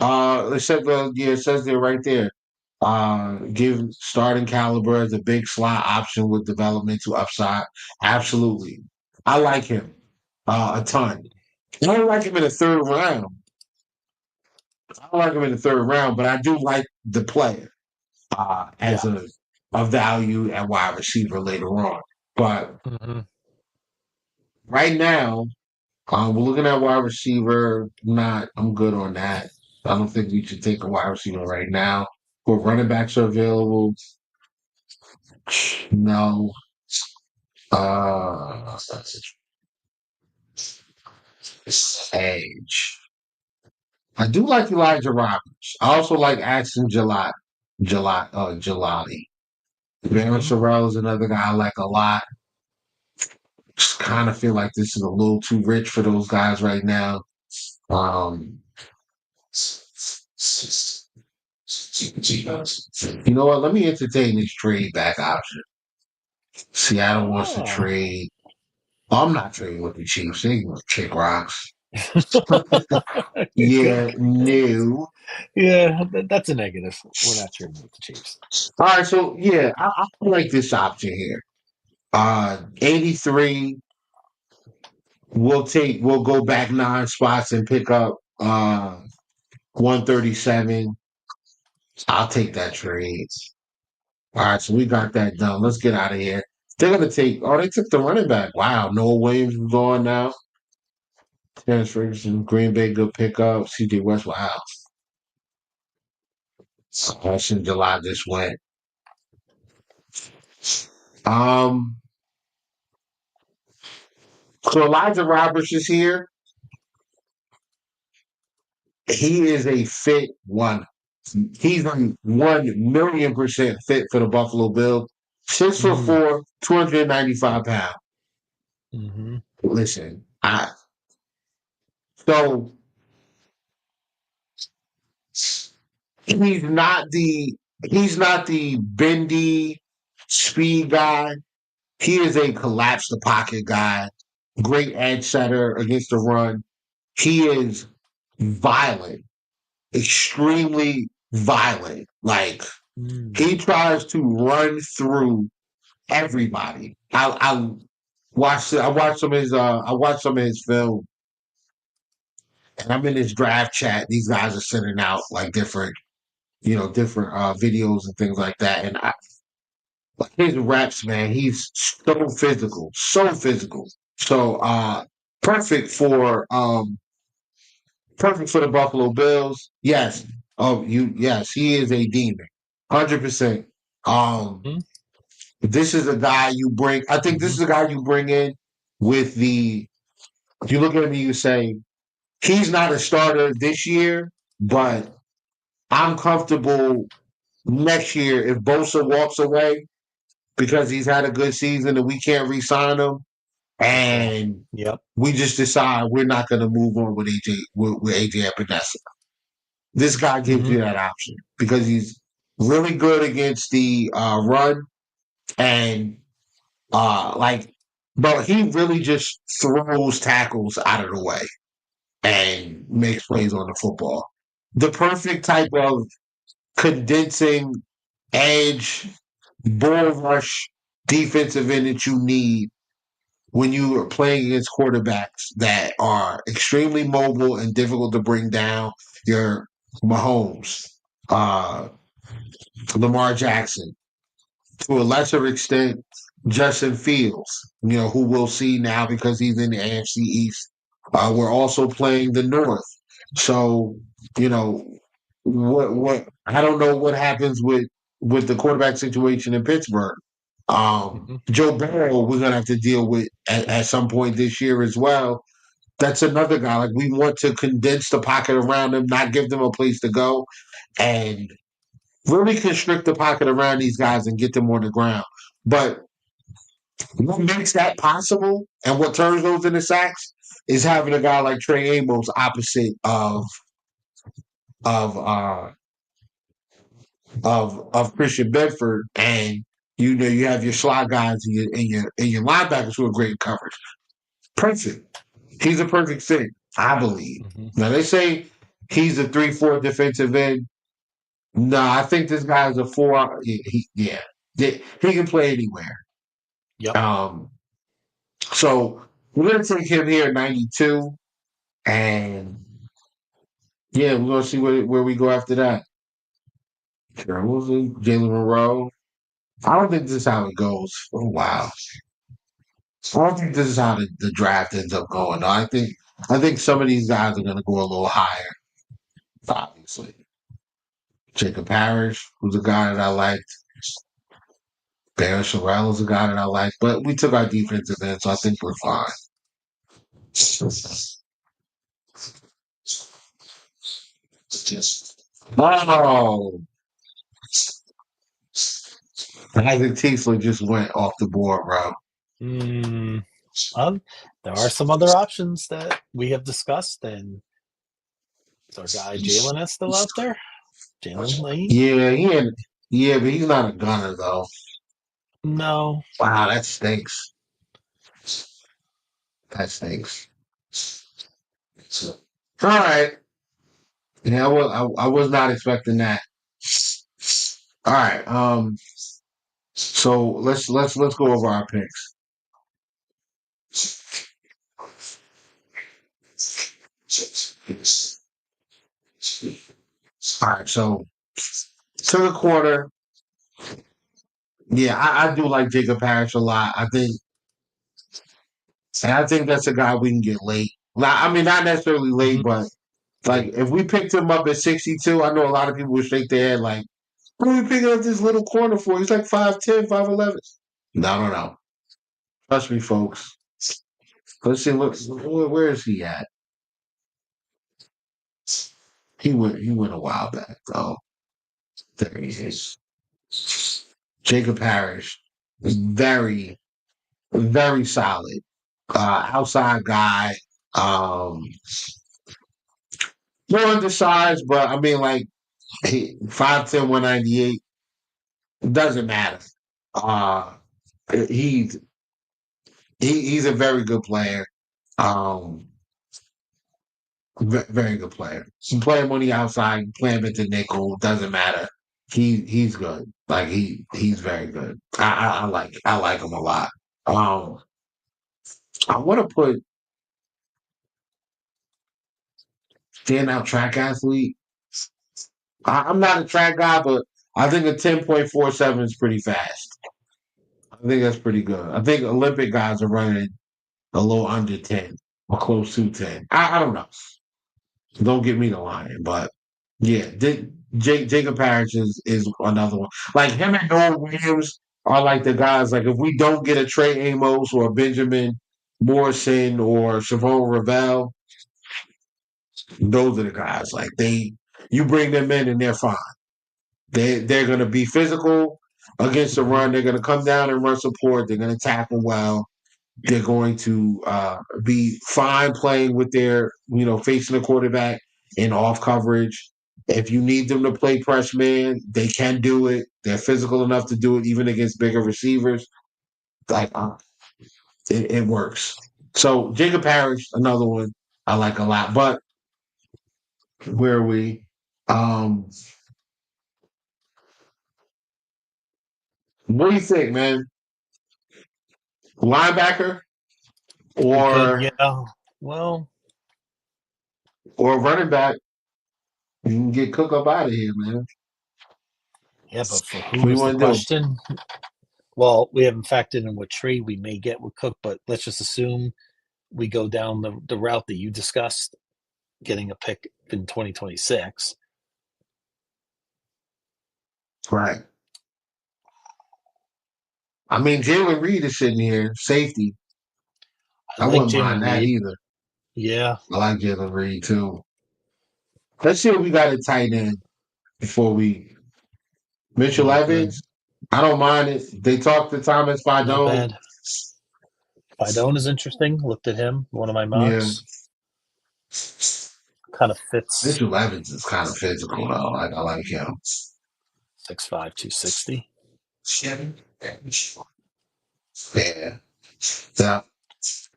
It says there right there. Give starting caliber as a big slot option with developmental upside. Absolutely. I like him a ton. I don't like him in the third round. I don't like him in the third round, but I do like the player as a value at wide receiver later on. But Mm-hmm. right now, we're looking at wide receiver. I'm good on that. I don't think we should take a wide receiver right now. But running backs are available. No. Sage. I do like Elijah Roberts. I also like Axon Jalali. Baron Sorrell is another guy I like a lot. Just kind of feel like this is a little too rich for those guys right now. Um, you know what? Let me entertain this trade back option. Seattle wants to trade. I'm not trading with the Chiefs. They want to kick rocks. Yeah, no. Yeah, that's a negative. We're not trading with the Chiefs. All right, so yeah, I like this option here. 83. We'll go back 9 spots and pick up 137. I'll take that trade. All right, so we got that done. Let's get out of here. They're gonna take. Oh, they took the running back. Wow, Noah Williams is gone now. Terrence Ferguson, Green Bay, good pickup. CJ West, wow. That's in July just went. So Elijah Roberts is here. He is a fit one. He's a 1,000,000% fit for the Buffalo Bills. 6'4", 295 pounds. Mm-hmm. Listen, so he's not the bendy speed guy. He is a collapse the pocket guy. Great edge setter against the run. He is violent, extremely violent. Like he tries to run through everybody. I watched some of his film, and I'm in this draft chat. These guys are sending out like different videos and things like that. And his reps, man, he's so physical, so physical. So perfect for the Buffalo Bills. Yes. Yes, he is a demon. 100%. This is a guy you bring. I think this is a guy you bring in with the. If you look at him, you say he's not a starter this year, but I'm comfortable next year if Bosa walks away because he's had a good season and we can't re-sign him, and we just decide we're not going to move on with AJ Epinesa. This guy gives you that option because he's really good against the run and but he really just throws tackles out of the way and makes plays on the football. The perfect type of condensing edge, bull rush defensive end that you need when you are playing against quarterbacks that are extremely mobile and difficult to bring down. Your Mahomes, Lamar Jackson, to a lesser extent, Justin Fields, who we'll see now because he's in the AFC East. We're also playing the North. So, what I don't know what happens with the quarterback situation in Pittsburgh. Joe Burrow, we're gonna have to deal with at some point this year as well. That's another guy. Like we want to condense the pocket around him, not give them a place to go, and really constrict the pocket around these guys and get them on the ground. But what makes that possible and what turns those into sacks is having a guy like Trey Amos opposite of Christian Bedford, and you have your slot guys and your linebackers who are great in coverage. Perfect. He's a perfect fit, I believe. Now they say he's a 3-4 defensive end. No, I think this guy's a 4. He can play anywhere. Yep. So we're gonna take him here at 92. And yeah, we're gonna see where we go after that. Sure, we'll see. Jalen Monroe. I don't think this is how it goes. Oh wow. I don't think this is how the draft ends up going. I think some of these guys are gonna go a little higher, obviously. Jacob Parrish was a guy that I liked. Barry Sherrill is a guy that I like. But we took our defensive end, so I think we're fine. Oh, Isaac Teasley just went off the board, bro. There are some other options that we have discussed, and is our guy Jalen is still out there? Jalen Lane? Yeah, but he's not a gunner though. No. Wow, that stinks. That stinks. All right. Yeah, I was not expecting that. All right. So let's go over our picks. All right. So to the corner. Yeah, I do like Jacob Parrish a lot. I think that's a guy we can get late. I mean, not necessarily late, but like if we picked him up at 62, I know a lot of people would shake their head like, what are we picking up this little corner for? He's like 5'10", 5'11". No. Trust me, folks. Let's see. Look, where is he at? He went a while back, though. There he is. Jacob Parrish, very, very solid. Outside guy. More undersized, but I mean, like, 5'10", 198. Doesn't matter. Uh, he's he's a very good player. Um, very good player. You play him on the outside, you play him at the nickel, doesn't matter. He's good. Like he's very good. I like him a lot. I want to put standout track athlete. I'm not a track guy, but I think a 10.47 is pretty fast. I think that's pretty good. I think Olympic guys are running a little under 10 or close to 10. I don't know. Don't get me the line, but yeah, Jacob Parrish is another one. Like him and Noah Williams are like the guys. Like if we don't get a Trey Amos or a Benjamin Morrison or Siobhan Ravel, those are the guys. Like you bring them in and they're fine. They're gonna be physical against the run. They're gonna come down and run support. They're gonna tackle well. They're going to be fine playing with their, facing the quarterback in off coverage. If you need them to play press man, they can do it. They're physical enough to do it even against bigger receivers. Like it works. So Jacob Parrish, another one I like a lot. But where are we? What do you think, man? Linebacker or Yeah. Well, running back? You can get Cook up out of here, man. yeah, but for What do who you is the want to do? question? Well, we haven't factored in what tree we may get with Cook, but let's just assume we go down the route that you discussed, getting a pick in 2026. Right. I mean, Jalen Reed is sitting here, safety. I like wouldn't mind Jalen that Reed. either. Yeah. I like Jalen Reed too. Let's see what we got at tight end before we. Mitchell Not Evans. I don't mind it. They talked to Thomas Not Fidone. bad. Fidone is interesting. Looked at him, one of my Yeah. mocks. Kind of fits Mitchell Evans is kind of physical though. I like him. 6'5", 260. Yeah. Yeah.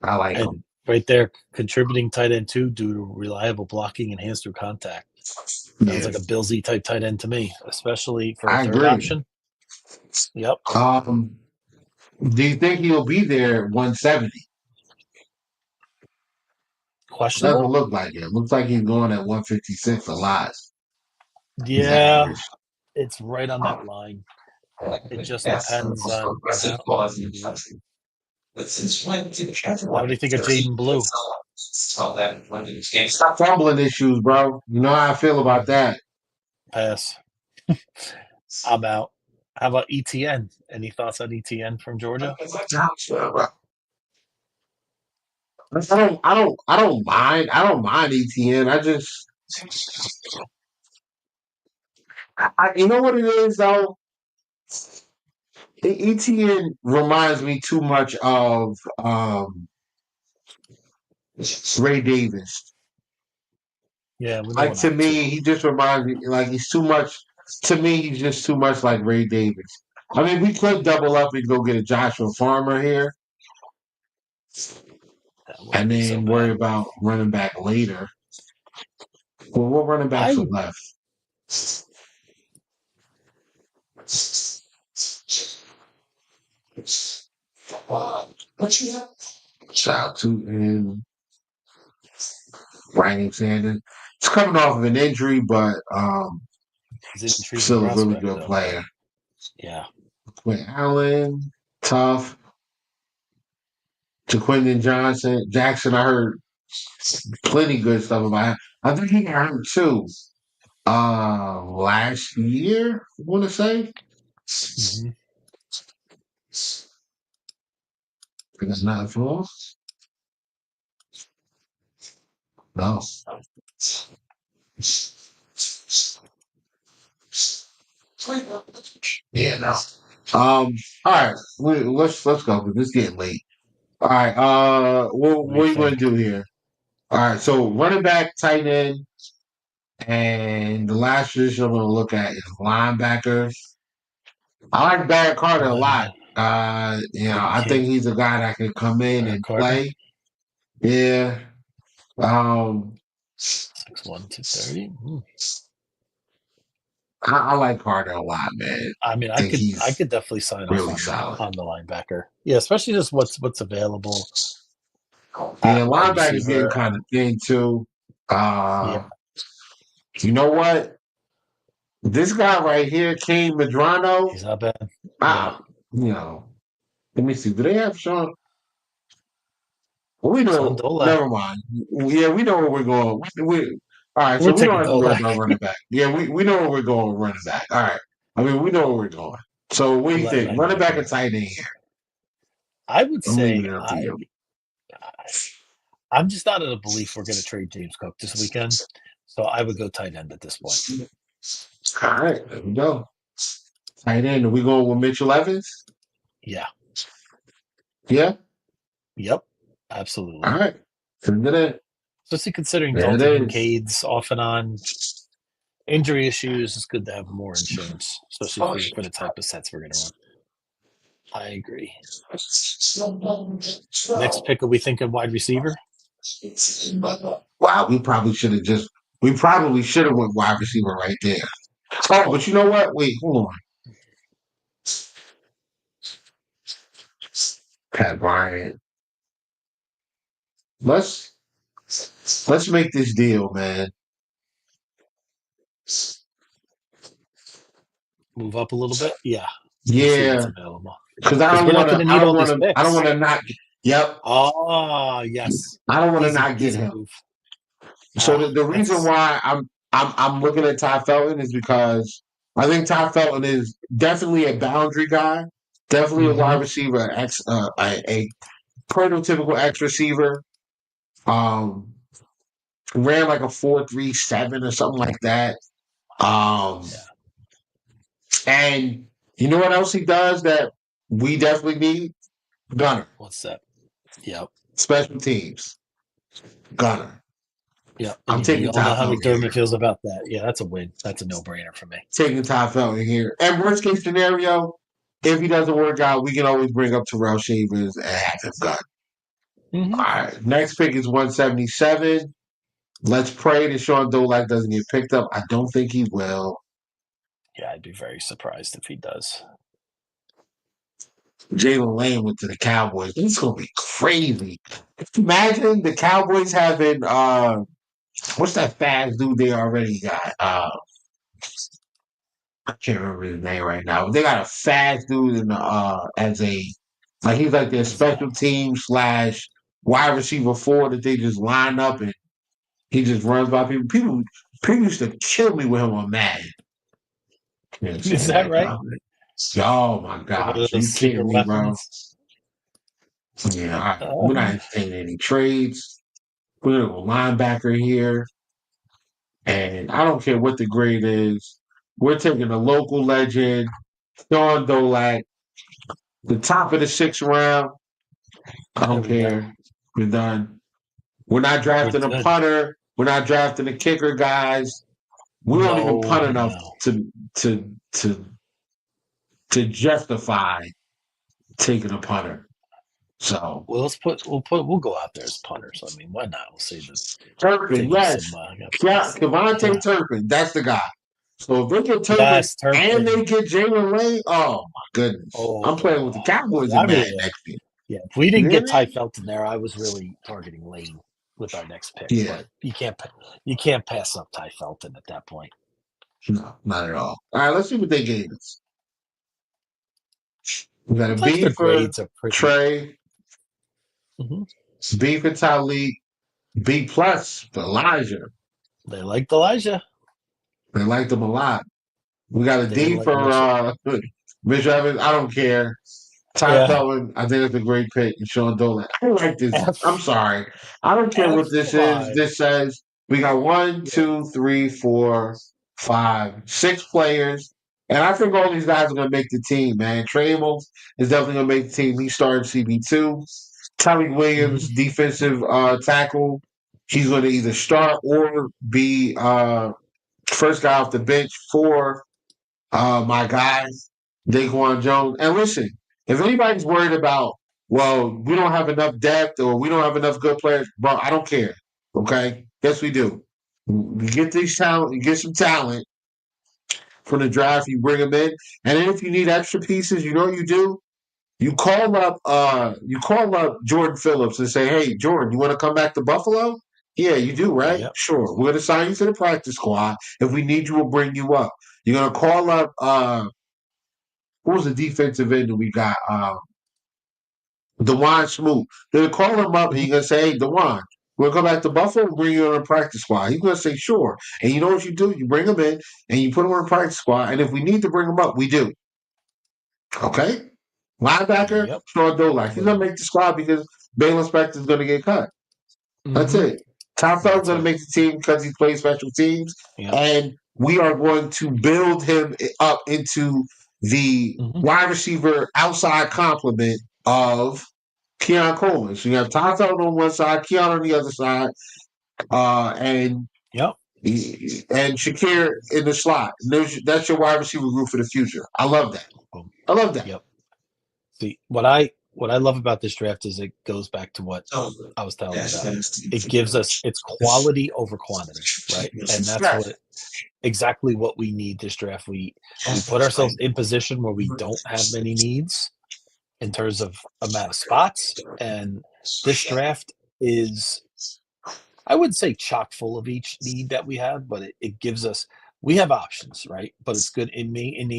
I like him. And right there, contributing tight end too, due to reliable blocking and hands through contact. Sounds like a Bill Z type tight end to me, especially for a I third agree. option. Yep. Do you think he'll be there at 170? Questionable? look like it. Looks like he's going at 156 a lot. His Yeah, average. it's right on that line. It just depends on. What do you think of Jaden Blue? Stop fumbling issues, bro. You know how I feel about that. Pass. I'm out. How about ETN? Any thoughts on ETN from Georgia? I don't mind. I don't mind ETN. You know what it is though. ETN reminds me too much of Ray Davis. Yeah, we know Like to not to. me, he just reminds me like he's too much. To me, he's just too much like Ray Davis. I mean, we could double up and go get a Joshua Farmer here, That and wouldn't be so then worry bad. about running back later. Well, what running backs are left? Shout to and Ryan Sanders. He's coming off of an injury, but He's an intriguing still a really prospect, good though. player. Yeah. Quinn Allen, tough. Jaquindon Jackson, I heard plenty good stuff about him. I think he got hurt too. Last year, I want to say. Mm-hmm. It's not full. No. Yeah, no. All right. Let's go. 'Cause it's getting late. All right. What do are you you going to think? do here? All right. So running back, tight end, and the last position I'm going to look at is linebackers. I like Barrett Carter a lot. I think he's a guy that can come in Barrett and Carter? play. Yeah. 6'1", 230. I like Carter a lot, man. I mean, I could definitely sign really off solid. on the linebacker. Yeah, especially just what's available. Yeah, Wide linebacker's getting receiver. kind of thin too. Yeah. You know what? This guy right here, King Medrano. He's not bad. Let me see. Do they have Sean? Well, we Son know. Dolak. Never mind. Yeah, we know where we're going. All right, so We're we don't taking have to worry Dolak. about running back. Yeah, we know where we're going with running back. All right. I mean, we know where we're going. So what do you think? Running back or tight end here? I would I'm say leaving it up to you. I'm just not in a belief we're going to trade James Cook this weekend. So I would go tight end at this point. All right, there we go. Tight end. Are we going with Mitchell Evans? Yeah. Yeah? Yep. Absolutely. All right. Especially considering There it Dalton is. Kincaid's off and on injury issues, it's good to have more insurance, especially for the type of sets we're going to run. I agree. Next pick, are we thinking wide receiver? Wow, we probably should have went wide receiver right there. Oh, but you know what? Wait, hold on. Pat Bryant. Let's make this deal, man. Move up a little bit? Yeah. Yeah. Because I don't want to not. Yep. Oh, yes. I don't want to not get him. Move. So the reason why I'm looking at Ty Felton is because I think Ty Felton is definitely a boundary guy, definitely a wide receiver, a prototypical X receiver. Ran like a 4.37 or something like that. And you know what else he does that we definitely need? Gunner. What's that? Yep. Special teams. Gunner. Yeah, I'm taking Ty Felton. How McDermott here. feels about that. Yeah, that's a win. That's a no-brainer for me. Taking Ty Felton here. And worst case scenario, if he doesn't work out, we can always bring up Terrell Shavers and have him done. Mm-hmm. All right. Next pick is 177. Let's pray that Sean Dolak doesn't get picked up. I don't think he will. Yeah, I'd be very surprised if he does. Jalen Lane went to the Cowboys. It's gonna be crazy. Imagine the Cowboys having what's that fast dude they already got? I can't remember his name right now. But they got a fast dude in the as a like he's like their special team / wide receiver 4 that they just line up and he just runs by people. People used to kill me with him on Madden. Is that right? Oh my gosh, are you kidding me, bro? Yeah, we're not entertaining any trades. We're gonna go linebacker here, and I don't care what the grade is. We're taking a local legend, Sean Dolak, the top of the 6th round. I don't care. We're done. We're not drafting a punter. We're not drafting a kicker, guys. We don't even punt enough to justify taking a punter. So we'll go out there as punters. I mean, why not? We'll say this. Turpin, yes. Kevontae Turpin, that's the guy. So if they get Turpin and they get Jalen Lane, oh my goodness. I'm playing with the Cowboys in that next year. Yeah, if we didn't get Ty Felton there, I was really targeting Lane with our next pick. Yeah. But you can't pass up Ty Felton at that point. No, not at all. All right, let's see what they gave us. We got a B for Trey. B for Tyleek. B+ for Elijah. They liked Elijah. They liked him a lot. We got a D for Mitch Evans. I don't care. Ty Felton, I think it's a great pick. And Sean Dolan. I don't like this. I'm sorry. I don't care what this is. This says we got 1, 2, 3, 4, 5, 6 players. And I think all these guys are going to make the team, man. Trey Amos is definitely going to make the team. He started CB2. Tommy Williams, defensive tackle. He's going to either start or be first guy off the bench for my guy, Daquan Jones. And listen, if anybody's worried about, well, we don't have enough depth or we don't have enough good players, bro, I don't care. Okay? Yes, we do. You get these talent, you get some talent from the draft, you bring them in. And then if you need extra pieces, you know what you do? You call up Jordan Phillips and say, hey, Jordan, you want to come back to Buffalo? Yeah, you do, right? Yep. Sure. We're going to sign you to the practice squad. If we need you, we'll bring you up. You're going to call up what was the defensive end that we got? DeJuan Smoot. They're going to call him up and you're going to say, hey, DeJuan, we're going to come back to Buffalo and bring you on a practice squad. He's going to say, sure. And you know what you do? You bring him in and you put him on a practice squad. And if we need to bring him up, we do. Okay? Linebacker, Sean Dolak. He's going to make the squad because Baylon Spector is going to get cut. That's it. Ty Felton's going to make the team because he plays special teams. And we are going to build him up into the wide receiver outside complement of Keon Coleman. So you have Ty Felton on one side, Keon on the other side, and Shakir in the slot. That's your wide receiver group for the future. I love that. I love that. Yep. See, what I love about this draft is it goes back to what I was telling you about. It gives us it's quality over quantity, right? And that's exactly what we need this draft. We put ourselves in position where we don't have many needs in terms of amount of spots, and this draft is, I wouldn't say chock full of each need that we have, but it gives us, we have options, right? But it's good. It may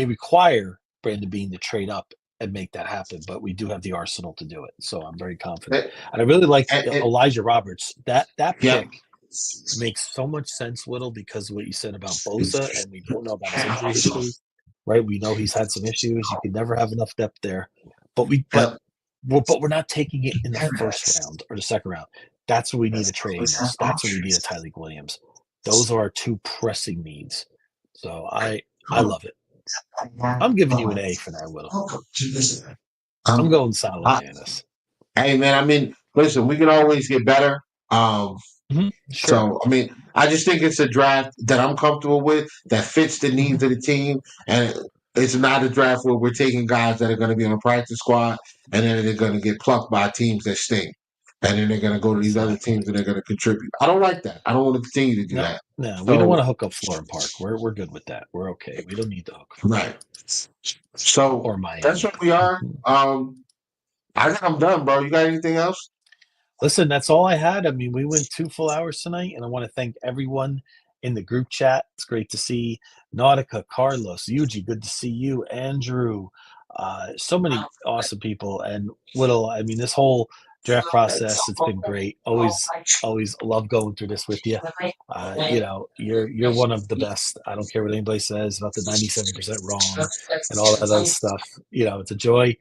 require Brandon Beane to trade up and make that happen, but we do have the arsenal to do it. So I'm very confident. And I really like Elijah Roberts. That pick makes so much sense, Whittle, because of what you said about Bosa, and we don't know about his injury history, right? We know he's had some issues. You can never have enough depth there, but we're not taking it in the first round or the second round. That's where we need a Trey Amos. That's where we need a Tyleek Williams. Those are our two pressing needs. So I love it. I'm giving you an A for that, Whittle. I'm going solid, Janice. Hey, man, I mean, listen, we can always get better. Sure. So, I mean, I just think it's a draft that I'm comfortable with, that fits the needs of the team. And it's not a draft where we're taking guys that are going to be on a practice squad and then they're going to get plucked by teams that stink. And then they're going to go to these other teams and they're going to contribute. I don't like that. I don't want to continue to do that. No, we don't want to hook up Florham Park. We're good with that. We're okay. We don't need to hook. Right. So or Miami. that's what we are. I think I'm done, bro. You got anything else? Listen, that's all I had. I mean, we went 2 full hours tonight, and I want to thank everyone in the group chat. It's great to see Nautica, Carlos, Yuji. Good to see you, Andrew. So many awesome people, and Whittle. I mean, this whole draft process, it's been great. Always love going through this with you. You're one of the best. I don't care what anybody says about the 97% wrong and all that other stuff. It's a joy.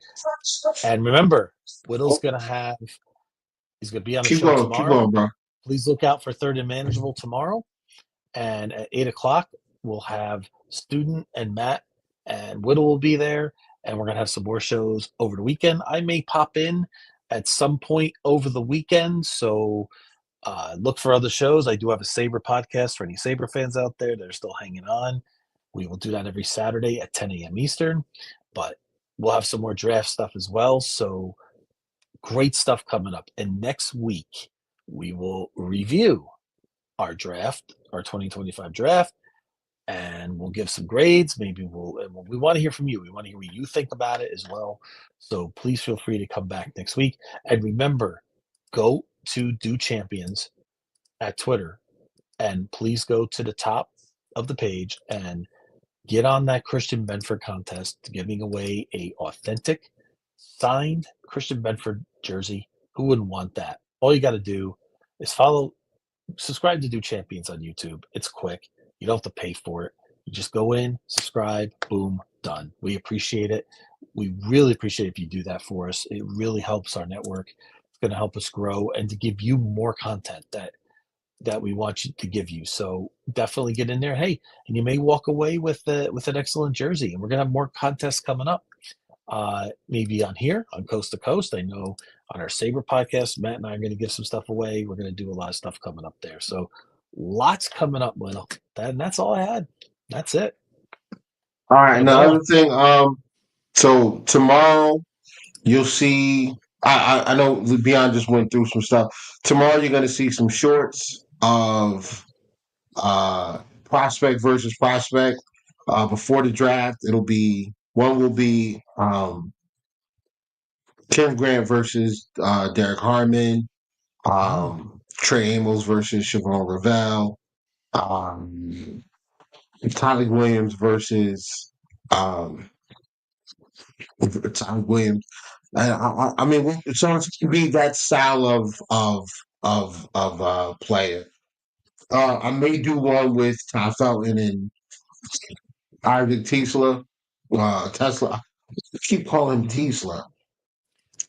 And remember, Whittle's he's going to be on the Keep show going, tomorrow. bro. Please look out for Third and Manageable tomorrow. And at 8 o'clock, we'll have Student and Matt and Whittle will be there. And we're going to have some more shows over the weekend. I may pop in at some point over the weekend. So look for other shows. I do have a Sabre podcast for any Sabre fans out there that are still hanging on. We will do that every Saturday at 10 a.m. Eastern. But we'll have some more draft stuff as well. So great stuff coming up. And next week, we will review our draft, our 2025 draft, and we'll give some grades. Maybe we want to hear from you. We want to hear what you think about it as well. So please feel free to come back next week. And remember, go to Do Champions at Twitter, and please go to the top of the page and get on that Christian Benford contest, giving away a authentic signed Christian Benford jersey. Who wouldn't want that? All you got to do is subscribe to Do Champions on YouTube. It's quick. You don't have to pay for it. You just go in, subscribe, boom, done. We appreciate it. We really appreciate if you do that for us. It really helps our network. It's going to help us grow and to give you more content that we want you to give you. So definitely get in there. Hey, and you may walk away with an excellent jersey. And we're going to have more contests coming up. Maybe on here on Coast to Coast. I know on our Sabre podcast, Matt and I are going to give some stuff away. We're going to do a lot of stuff coming up there. So lots coming up, Will. That's all I had. That's it. All right. Another thing. So tomorrow you'll see. I know Beyond just went through some stuff. Tomorrow you're going to see some shorts of prospect versus prospect before the draft. One will be Kim Grant versus Derek Harmon, Trey Amos versus Siobhan Ravel, Tyler Williams versus Tyler Williams. I mean, so it's going to be that style of player. I may do one with Ty Felton and Isaac Tesla. Tesla. I keep calling him Tesla.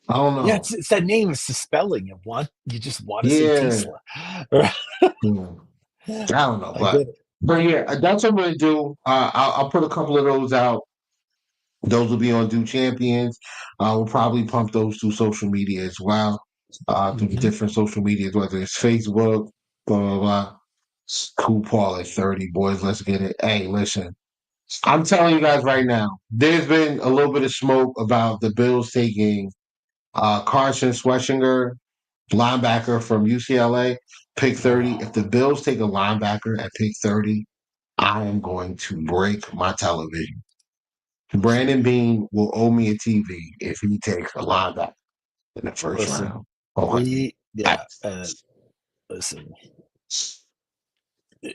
I don't know. Yeah, it's that name. It's the spelling. You just want to say Tesla. I don't know, but yeah, that's what I'm gonna do. I'll put a couple of those out. Those will be on Do Champions. We'll probably pump those through social media as well. Through different social medias, whether it's Facebook, blah blah blah. Cool Paul at 30, boys. Let's get it. Hey, listen. I'm telling you guys right now, there's been a little bit of smoke about the Bills taking Carson Schwetzinger, linebacker from UCLA, pick 30. If the Bills take a linebacker at pick 30, I am going to break my television. Brandon Beane will owe me a TV if he takes a linebacker in the first round. Listen.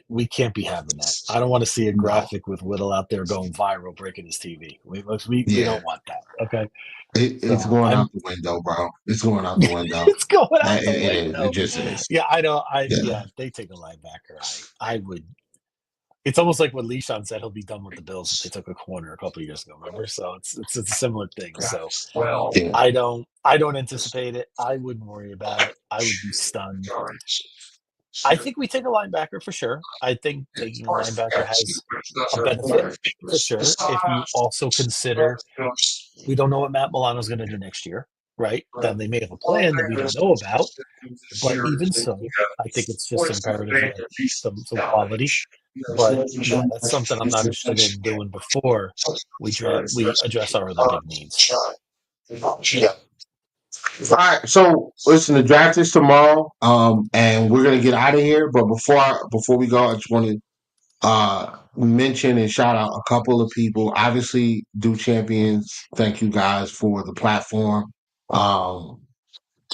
We can't be having that. I don't want to see a graphic with Whittle out there going viral, breaking his TV. We don't want that. Okay. It's going out the window, bro. It's going out the window. It's going out the window. It just is. Yeah, I know. If they take a linebacker, I would. It's almost like what Leishon said. He'll be done with the Bills if they took a corner a couple of years ago. Remember? So it's a similar thing. So I don't anticipate it. I wouldn't worry about it. I would be stunned. I think we take a linebacker for sure. I think taking a linebacker has a benefit for sure. If you also consider we don't know what Matt Milano's going to do next year, right? Then they may have a plan that we don't know about. But even so, I think it's just imperative to get some quality. But that's something I'm not interested in doing before we address our other big needs. Yeah. All right, so listen, the draft is tomorrow, and we're gonna get out of here. But before we go, I just want to mention and shout out a couple of people. Obviously, Do Champions, thank you guys for the platform. I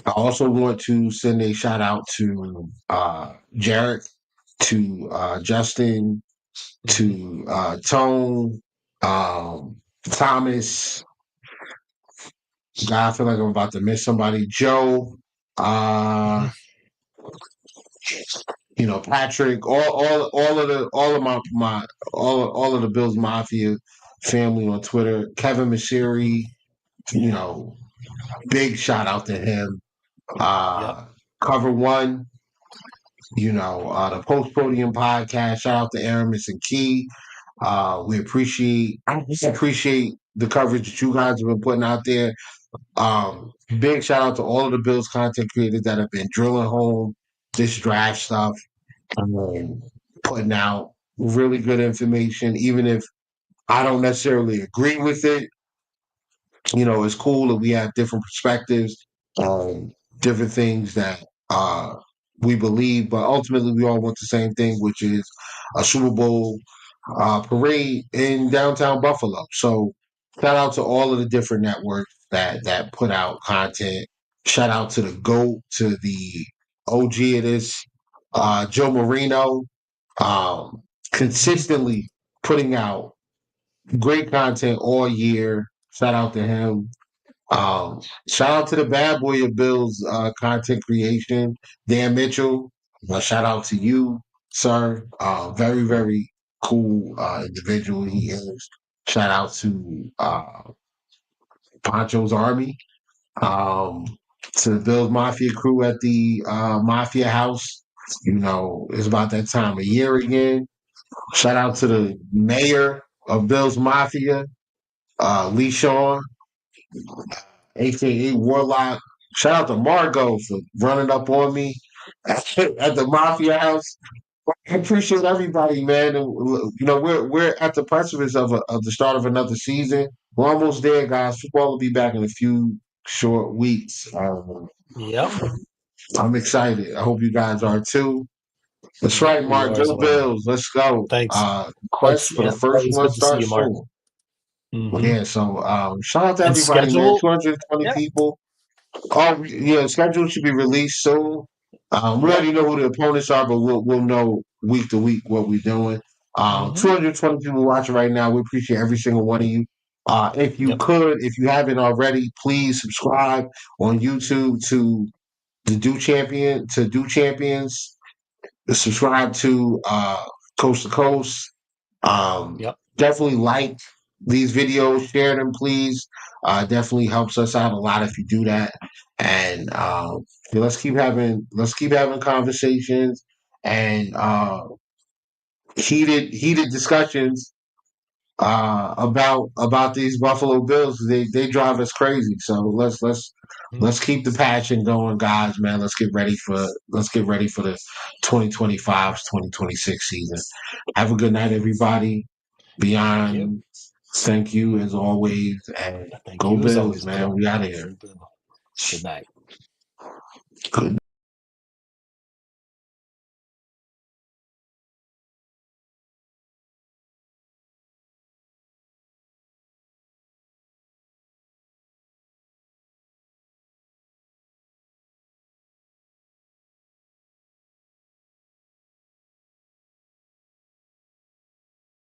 also want to send a shout out to Jarrett, to Justin, to Tone, Thomas. God, I feel like I'm about to miss somebody. Joe, Patrick, all of all of the Bills Mafia family on Twitter. Kevin Mashiri, big shout out to him. Cover One, the Post Podium Podcast. Shout out to Aramis and Key. We appreciate the coverage that you guys have been putting out there. Big shout out to all of the Bills content creators that have been drilling home this draft stuff, putting out really good information, even if I don't necessarily agree with it. It's cool that we have different perspectives, different things that we believe, but ultimately we all want the same thing, which is a Super Bowl parade in downtown Buffalo. So shout out to all of the different networks that put out content. Shout out to the GOAT, to the OG of this, Joe Marino, consistently putting out great content all year. Shout out to him. Shout out to the bad boy of Bills content creation, Dan Mitchell. Shout out to you, sir. Very, very cool individual he is. Shout out to Poncho's Army, to the Bills Mafia crew at the Mafia House. It's about that time of year again. Shout out to the mayor of Bills Mafia, Lee Shaw, aka Warlock. Shout out to Margot for running up on me at the Mafia House. I appreciate everybody, man. And, we're at the precipice of the start of another season. We're almost there, guys. Football will be back in a few short weeks. Yep. I'm excited. I hope you guys are too. That's right, Mark. Go Bills. Let's go. Thanks. Quest for the first one starts soon. Mm-hmm. Yeah, so shout out to everybody, man. 220 people. Oh, yeah, schedule should be released soon. We already know who the opponents are, but we'll know week to week what we're doing. 220 people watching right now. We appreciate every single one of you. If you could, if you haven't already, please subscribe on YouTube to Do Champions. Subscribe to Coast to Coast. Definitely like these videos, share them, please. Definitely helps us out a lot if you do that. And let's keep having conversations and heated discussions about these Buffalo Bills. They drive us crazy. So let's keep the passion going, guys, man. Let's get ready for the 2025-2026 season. Have a good night, everybody. Beyond, thank you as always, and go Bills, man. We out of here. Good night. Good night.